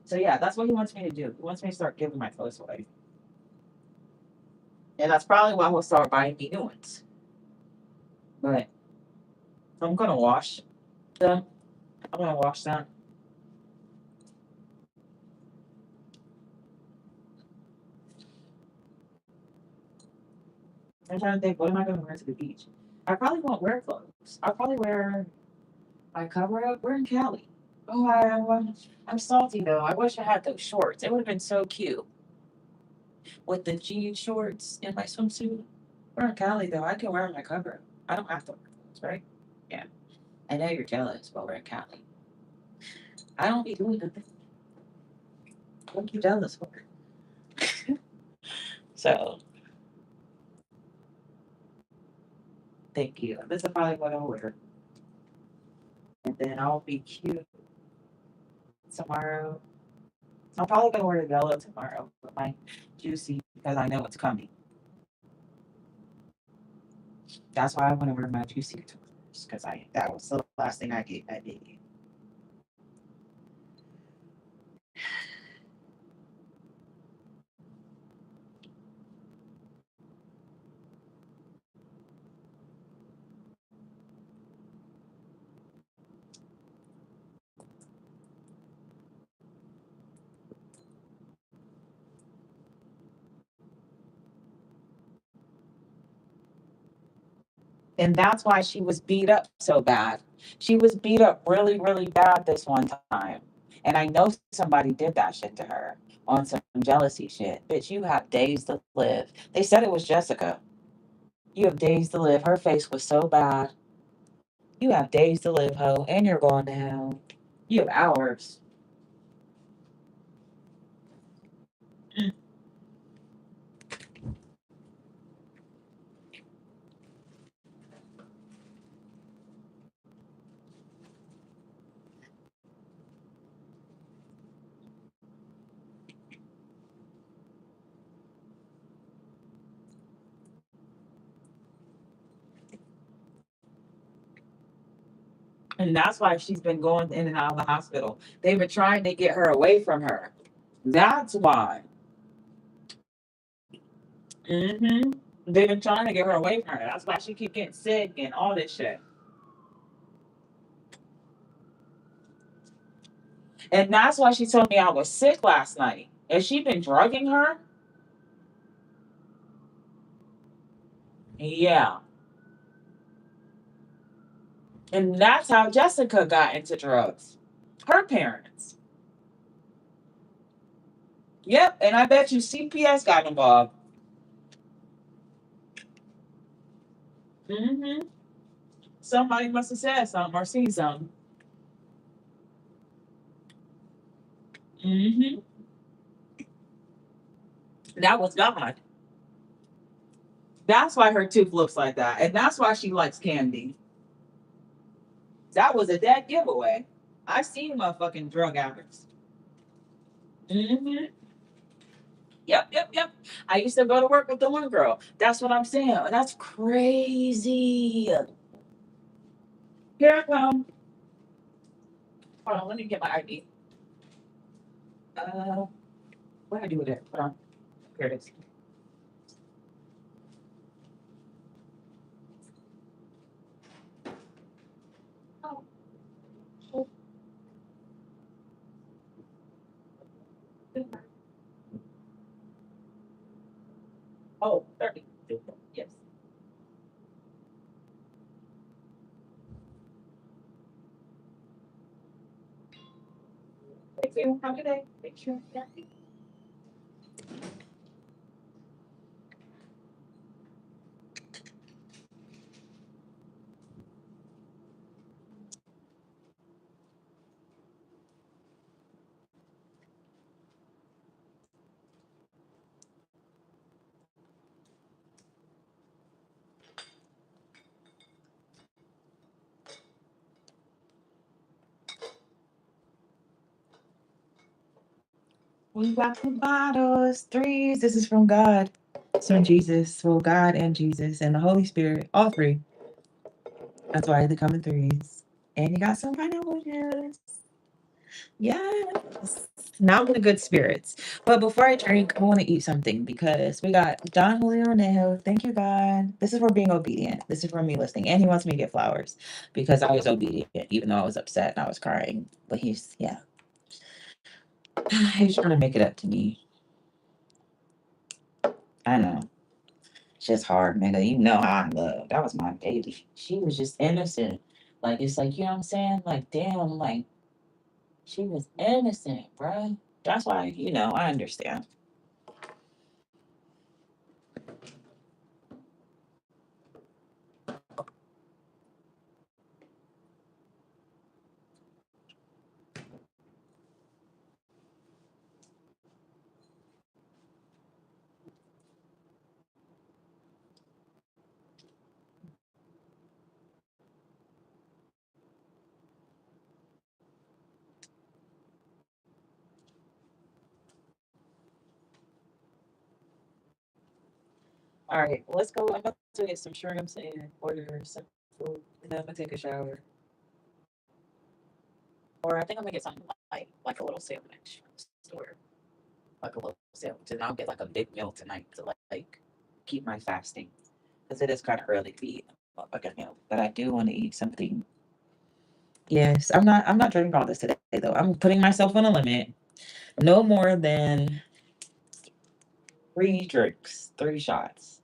So yeah, that's what he wants me to do. He wants me to start giving my clothes away. And that's probably why he'll start buying me new ones. But I'm gonna wash them. I'm gonna wash them. I'm trying to think, what am I gonna wear to the beach? I probably won't wear clothes. I'll probably wear my cover up. We're in Cali. Oh, I'm salty though. I wish I had those shorts. It would have been so cute with the jean shorts and my swimsuit. We're in Cali though. I can wear my cover up. I don't have to wear clothes, right? Yeah. I know you're jealous, but we're in Cali. I don't be doing nothing. What are you jealous for? So thank you. This is probably what I'll wear. And then I'll be cute tomorrow. I'm probably gonna wear yellow tomorrow with my juicy because I know it's coming. That's why I want to wear my juicy because I that was the last thing I did. And that's why she was beat up so bad. She was beat up really, really bad this one time. And I know somebody did that shit to her on some jealousy shit. Bitch, you have days to live. They said it was Jessica. You have days to live. Her face was so bad. You have days to live, ho, and you're going to hell. You have hours. And that's why she's been going in and out of the hospital. They've been trying to get her away from her. That's why. Mm-hmm. They've been trying to get her away from her. That's why she keep getting sick and all this shit. And that's why she told me I was sick last night. Has she been drugging her? Yeah. And that's how Jessica got into drugs. Her parents. Yep. And I bet you CPS got involved. Mm-hmm. Somebody must have said something or seen something. Mm-hmm. That was God. That's why her tooth looks like that. And that's why she likes candy. That was a dead giveaway. I've seen motherfucking drug addicts. Mm-hmm. Yep. I used to go to work with the one girl. That's what I'm saying. That's crazy. Here I come. Hold on, let me get my ID. What do I do with it? Hold on. Here it is. Oh, oh, oh, 30. Yes. Thank you. Have a good day. Thank you. Yeah. We got the bottles, threes. This is from God. Son Jesus, well, God and Jesus and the Holy Spirit, all three. That's why they come in threes. And you got some pineapple juice. Yes. Now I'm in the good spirits. But before I drink, I want to eat something because we got Don Julio Renejo. Thank you, God. This is for being obedient. This is for me listening. And he wants me to get flowers because I was obedient, even though I was upset and I was crying. But yeah, he's trying to make it up to me. I know. It's just hard, nigga. You know how I love. That was my baby. She was just innocent. Like, it's like, you know what I'm saying? Like, damn, like, she was innocent, bruh. That's why, I understand. All right, let's go. I'm about to get some shrimps and order some food, and then I'm gonna take a shower. Or I think I'm gonna get something like a little sandwich from the store, like a little sandwich, and I'll get like a big meal tonight to like keep my fasting because it is kind of early to eat like a meal. But I do want to eat something. Yes, I'm not drinking all this today though. I'm putting myself on a limit. No more than 3 drinks, 3 shots.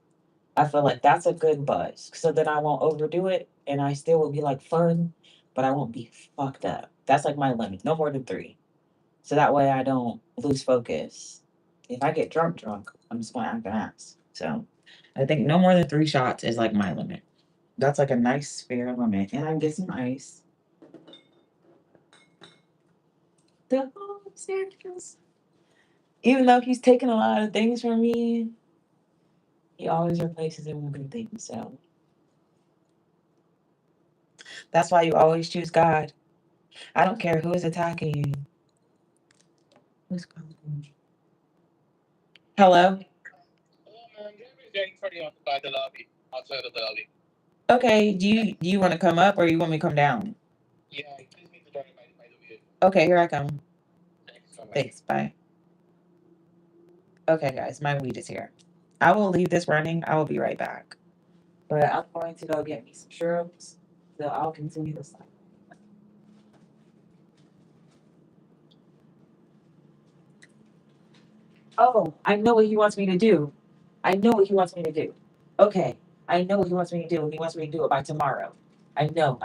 I feel like that's a good buzz so that I won't overdo it and I still will be like fun, but I won't be fucked up. That's like my limit. No more than 3. So that way I don't lose focus. If I get drunk, I'm just going to act an ass. So I think no more than 3 shots is like my limit. That's like a nice fair limit. And I can get some ice. The whole circus. Even though he's taken a lot of things from me, he always replaces it with good things. So that's why you always choose God. I don't care who is attacking you. Who's calling? Hello? Waiting for you by the lobby, outside of the lobby. Okay, do you want to come up or you want me to come down? Yeah, please meet the driver by the way. Okay, here I come. Thanks so much. Thanks, bye. Okay, guys, my weed is here. I will leave this running. I will be right back. But I'm going to go get me some shrooms. So I'll continue this. Oh, I know what he wants me to do. I know what he wants me to do. Okay. I know what he wants me to do. He wants me to do it by tomorrow. I know.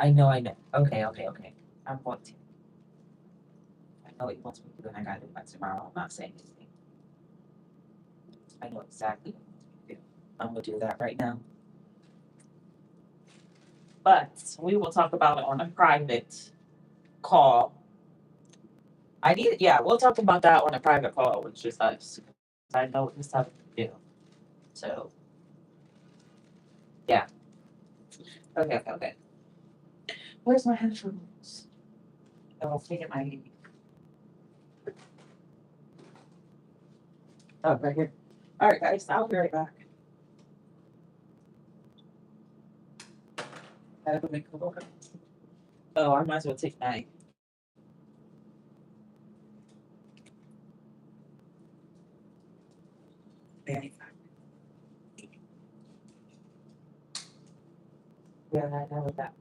Okay. I'm going to. I know what he wants me to do, and I gotta do it by tomorrow. I'm not saying anything. I know exactly what he wants me to do. I'm gonna do that right now. But we will talk about it on a private call. Yeah, we'll talk about that on a private call with just us. I know what he's telling me to do. So, yeah. Okay. Where's my headphones? Oh, I'll take it my. Oh, right here. All right, guys, I'll be right back. Oh, I might as well take my. Yeah, that was that.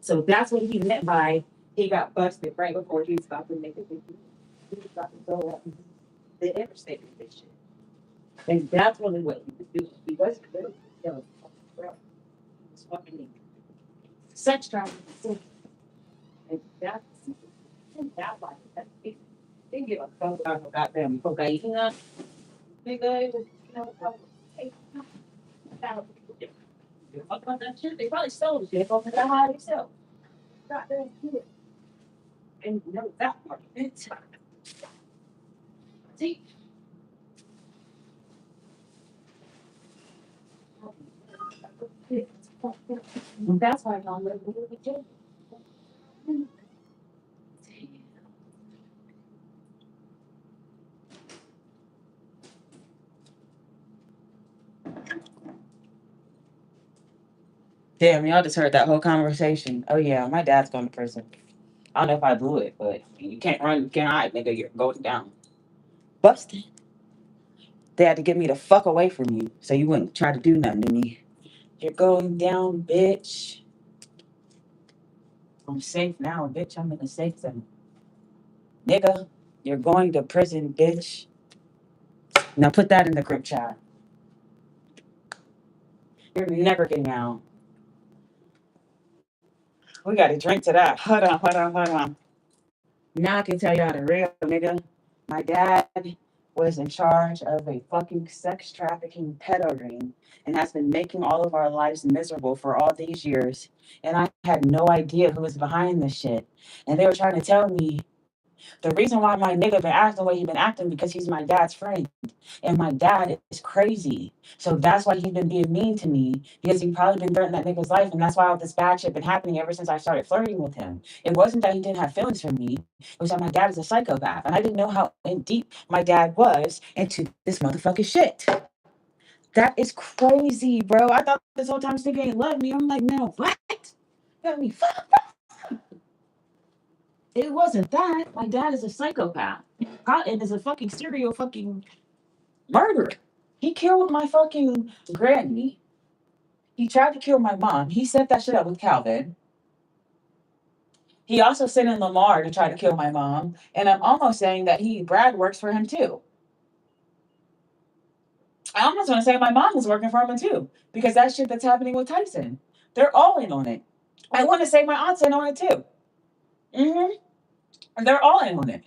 So that's what he meant by he got busted right before he was about to make it. He was about to go up the interstate with this shit. And that's really what he was doing. He wasn't good. He was fucking sex trafficking. And that's like that. He didn't give a fuck about no goddamn cocaine. Nigga, it was, hey, about that shit. They probably stole the shit over the high themselves. Goddamn shit. And you know that part of it. See? And that's why I'm living with the kid. Damn, y'all just heard that whole conversation. Oh yeah, my dad's going to prison. I don't know if I blew it, but you can't run, you can't hide, nigga. You're going down. Busted. They had to get me the fuck away from you so you wouldn't try to do nothing to me. You're going down, bitch. I'm safe now, bitch. I'm in a safe zone. Nigga, you're going to prison, bitch. Now put that in the group chat. You're never getting out. We got to drink to that. Hold on. Now I can tell y'all the real nigga. My dad was in charge of a fucking sex trafficking pedo ring and has been making all of our lives miserable for all these years. And I had no idea who was behind this shit. And they were trying to tell me the reason why my nigga been acting the way he been acting because he's my dad's friend. And my dad is crazy. So that's why he been being mean to me because he probably been threatening that nigga's life. And that's why all this bad shit been happening ever since I started flirting with him. It wasn't that he didn't have feelings for me. It was that my dad is a psychopath. And I didn't know how in deep my dad was into this motherfucking shit. That is crazy, bro. I thought this whole time this nigga ain't love me. I'm like, no, what? Got me fucked up. It wasn't that. My dad is a psychopath. And is a fucking serial fucking murderer. He killed my fucking granny. He tried to kill my mom. He set that shit up with Calvin. He also sent in Lamar to try to kill my mom. And I'm almost saying that Brad works for him too. I almost want to say my mom is working for him too. Because that shit that's happening with Tyson. They're all in on it. I want to say my aunt's in on it too. They're all in on it.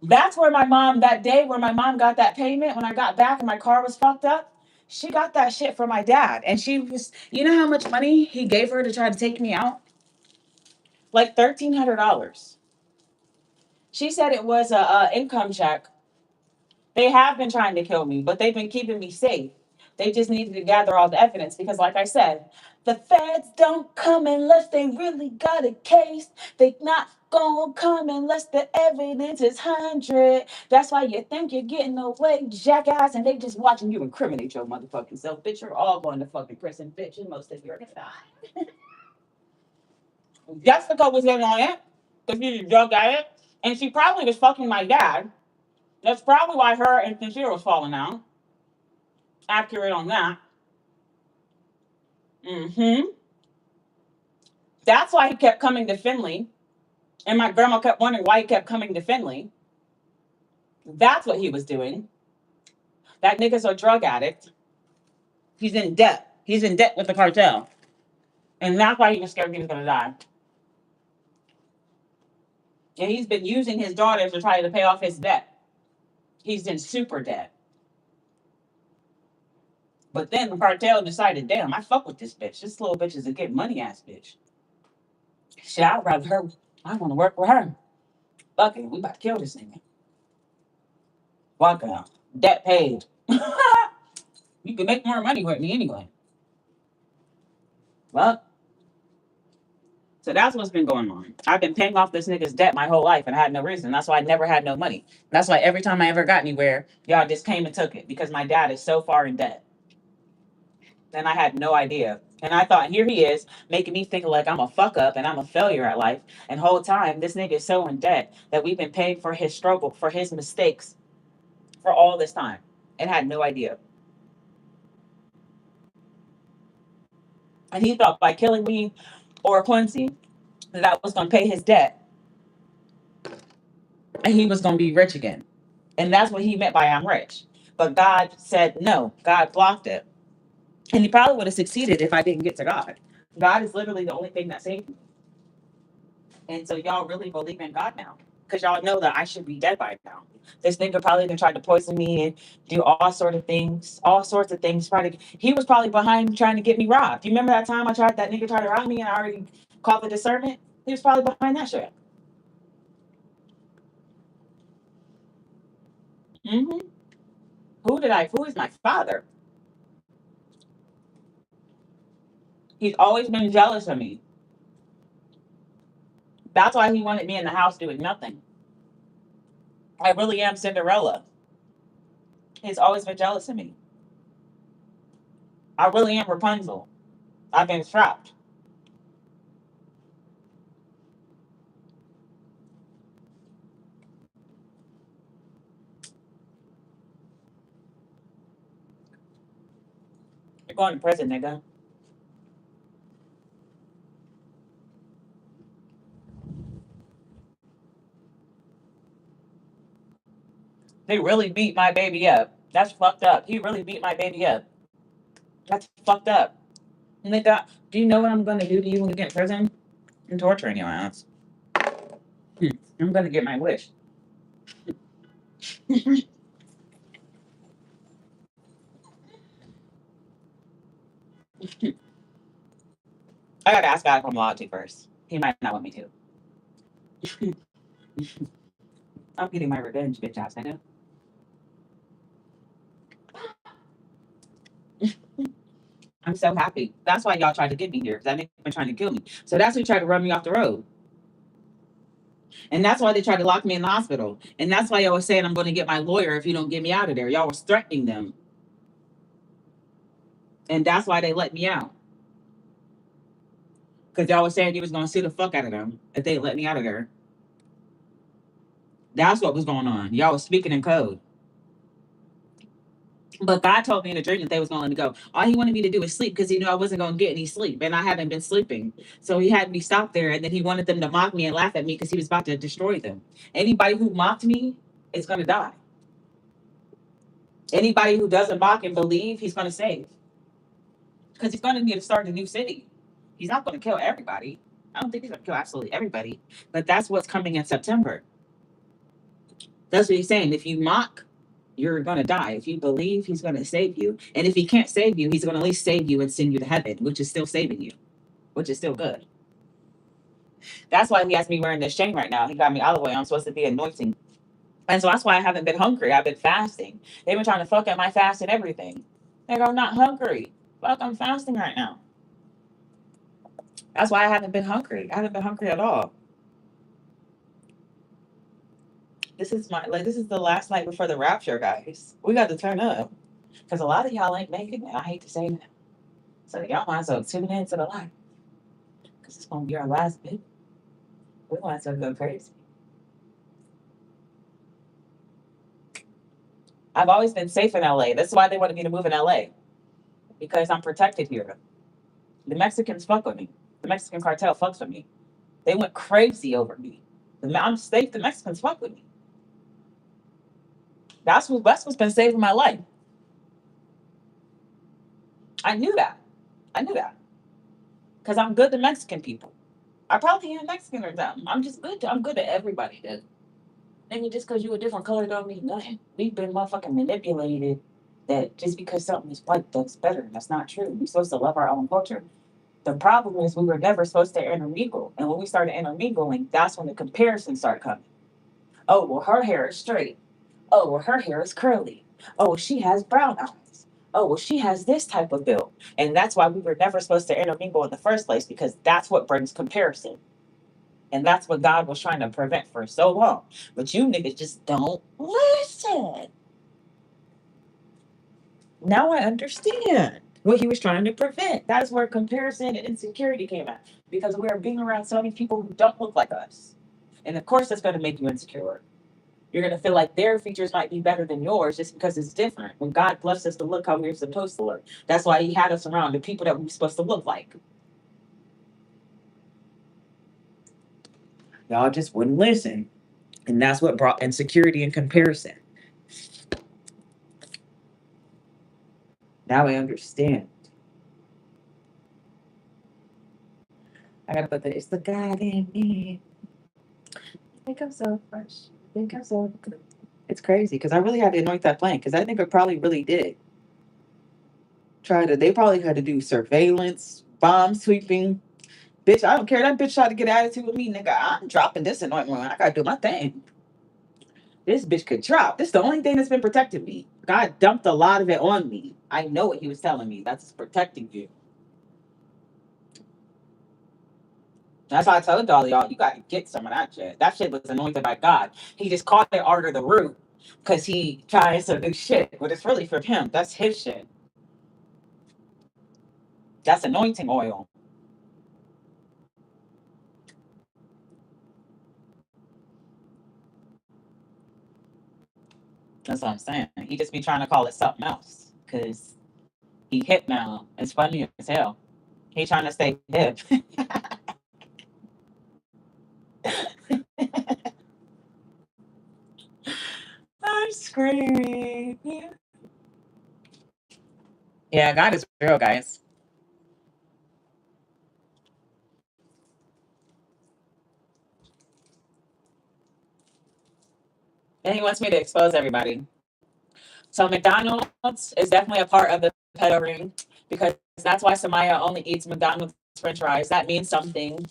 That's where my mom, that day where my mom got that payment, when I got back and my car was fucked up, she got that shit from my dad. And she was, you know how much money he gave her to try to take me out? Like $1,300. She said it was a income check. They have been trying to kill me, but they've been keeping me safe. They just needed to gather all the evidence because, like I said, the feds don't come unless they really got a case. They not gonna come unless the evidence is 100. That's why you think you're getting away, jackass, and they just watching you incriminate your motherfucking self. Bitch, you're all going to fucking prison, bitch, and most of you are gonna die. Jessica was in on it because she's a drug addict, and she probably was fucking my dad. That's probably why her and Sincere was falling out. Accurate on that. That's why he kept coming to Finley. And my grandma kept wondering why he kept coming to Finley. That's what he was doing. That nigga's a drug addict. He's in debt. He's in debt with the cartel. And that's why he was scared he was going to die. And he's been using his daughters to try to pay off his debt. He's in super debt. But then the cartel decided, damn, I fuck with this bitch. This little bitch is a get money ass bitch. Shit, I'd rather her. I want to work with her. Fuck it, we about to kill this nigga. Walk out. Debt paid. You can make more money with me anyway. Well, so that's what's been going on. I've been paying off this nigga's debt my whole life and I had no reason. That's why I never had no money. That's why every time I ever got anywhere, y'all just came and took it because my dad is so far in debt. And I had no idea. And I thought, here he is, making me think like I'm a fuck up and I'm a failure at life. And whole time, this nigga is so in debt that we've been paying for his struggle, for his mistakes for all this time. And had no idea. And he thought by killing me or Quincy that I was going to pay his debt and he was going to be rich again. And that's what he meant by I'm rich. But God said no. God blocked it. And he probably would have succeeded if I didn't get to God. God is literally the only thing that saved me. And so y'all really believe in God now. Because y'all know that I should be dead by now. This nigga probably been trying to poison me and do all sorts of things. He was probably behind trying to get me robbed. You remember that time that nigga tried to rob me and I already called the discernment? He was probably behind that shit. hmm Who is my father? He's always been jealous of me. That's why he wanted me in the house doing nothing. I really am Cinderella. He's always been jealous of me. I really am Rapunzel. I've been trapped. You're going to prison, nigga. They really beat my baby up. That's fucked up. He really beat my baby up. That's fucked up. Nigga, do you know what I'm gonna do to you when you get in prison? I'm torturing your ass. I'm gonna get my wish. I gotta ask God for loyalty first. He might not want me to. I'm getting my revenge, bitch ass. I know. I'm so happy. That's why y'all tried to get me here, because that nigga been trying to kill me. So that's who tried to run me off the road. And that's why they tried to lock me in the hospital. And that's why y'all was saying I'm going to get my lawyer if you don't get me out of there. Y'all was threatening them. And that's why they let me out. Because y'all was saying you was going to sue the fuck out of them if they let me out of there. That's what was going on. Y'all was speaking in code. But God told me in a dream that they was going to let me go. All he wanted me to do was sleep because he knew I wasn't going to get any sleep. And I haven't been sleeping. So he had me stop there. And then he wanted them to mock me and laugh at me because he was about to destroy them. Anybody who mocked me is going to die. Anybody who doesn't mock and believe, he's going to save. Because he's going to need to start a new city. He's not going to kill everybody. I don't think he's going to kill absolutely everybody. But that's what's coming in September. That's what he's saying. If you mock, you're going to die. If you believe, he's going to save you. And if he can't save you, he's going to at least save you and send you to heaven, which is still saving you, which is still good. That's why he has me wearing this chain right now. He got me olive oil. I'm supposed to be anointing. And so that's why I haven't been hungry. I've been fasting. They've been trying to fuck at my fast and everything. Like, I'm not hungry. Fuck, I'm fasting right now. That's why I haven't been hungry. I haven't been hungry at all. This is the last night before the rapture, guys. We got to turn up. Because a lot of y'all ain't making it. I hate to say that. So y'all might as well tune in to the live. Because it's gonna be our last bit. We might as well go crazy. I've always been safe in LA. That's why they wanted me to move in LA. Because I'm protected here. The Mexicans fuck with me. The Mexican cartel fucks with me. They went crazy over me. I'm safe. The Mexicans fuck with me. That's what's been saving my life. I knew that. I knew that. Because I'm good to Mexican people. I probably ain't Mexican or something. I'm good to everybody, dude. Nigga, just because you a different color don't mean nothing. We've been motherfucking manipulated that just because something is white, that's better. That's not true. We're supposed to love our own culture. The problem is we were never supposed to intermingle. And when we started intermingling, that's when the comparisons start coming. Oh, well, her hair is straight. Oh, well, her hair is curly. Oh, well, she has brown eyes. Oh, well, she has this type of build. And that's why we were never supposed to intermingle in the first place, because that's what brings comparison. And that's what God was trying to prevent for so long. But you niggas just don't listen. Now I understand what he was trying to prevent. That's where comparison and insecurity came out. Because we are being around so many people who don't look like us. And of course, that's going to make you insecure. You're going to feel like their features might be better than yours just because it's different. When God blessed us to look how we're supposed to look. That's why he had us around the people that we're supposed to look like. Y'all just wouldn't listen. And that's what brought insecurity and comparison. Now I understand. I gotta put the it's the God in me. I think I'm so fresh. I think I'm so good. It's crazy because I really had to anoint that plant because I think it probably really did. They probably had to do surveillance, bomb sweeping. Bitch, I don't care. That bitch tried to get attitude with me, nigga. I'm dropping this anointment. I gotta do my thing. This bitch could drop. This is the only thing that's been protecting me. God dumped a lot of it on me. I know what he was telling me. That's protecting you. That's why I told y'all, you got to get some of that shit. That shit was anointed by God. He just caught it under the root because he tries to do shit, but it's really for him. That's his shit. That's anointing oil. That's what I'm saying. He just be trying to call it something else because he hip now. It's funny as hell. He trying to stay hip. I'm screaming. Yeah, God is real, guys. And he wants me to expose everybody. So McDonald's is definitely a part of the pedo ring because that's why Samaya only eats McDonald's French fries. That means something.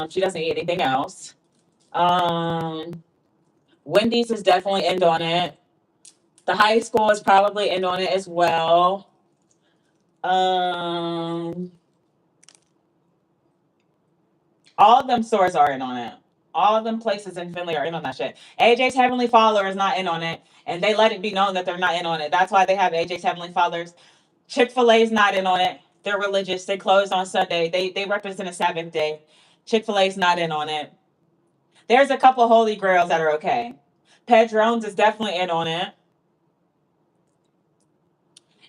She doesn't eat anything else. Um, Wendy's is definitely in on it. The high school is probably in on it as well. Um, all of them stores are in on it. All of them places in Finley are in on that shit. AJ's Heavenly Father is not in on it, and they let it be known that they're not in on it. That's why they have AJ's Heavenly Fathers. Chick-fil-A is not in on it. They're religious. They close on Sunday. They represent a Sabbath day. Chick-fil-A is not in on it. There's a couple holy grails that are okay. Pedrone's is definitely in on it.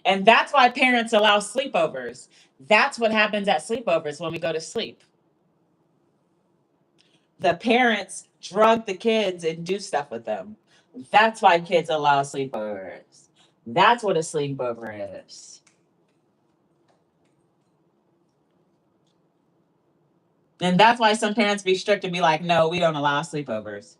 And that's why parents allow sleepovers. That's what happens at sleepovers when we go to sleep. The parents drug the kids and do stuff with them. That's why kids allow sleepovers. That's what a sleepover is. And that's why some parents be strict and be like, no, we don't allow sleepovers.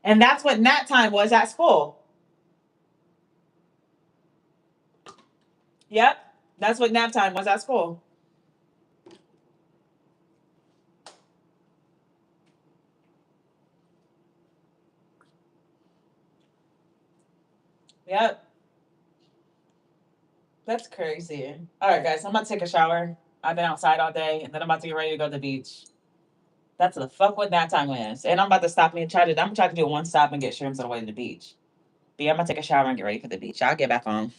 And that's what nap time was at school. Yep. That's what nap time was at school. Yep. That's crazy. All right, guys, I'm about to take a shower. I've been outside all day, and then I'm about to get ready to go to the beach. That's the fuck what nap time is. And I'm about to stop me and I'm gonna try to do one stop and get shrooms on the way to the beach. But yeah, I'm gonna take a shower and get ready for the beach. I'll get back on.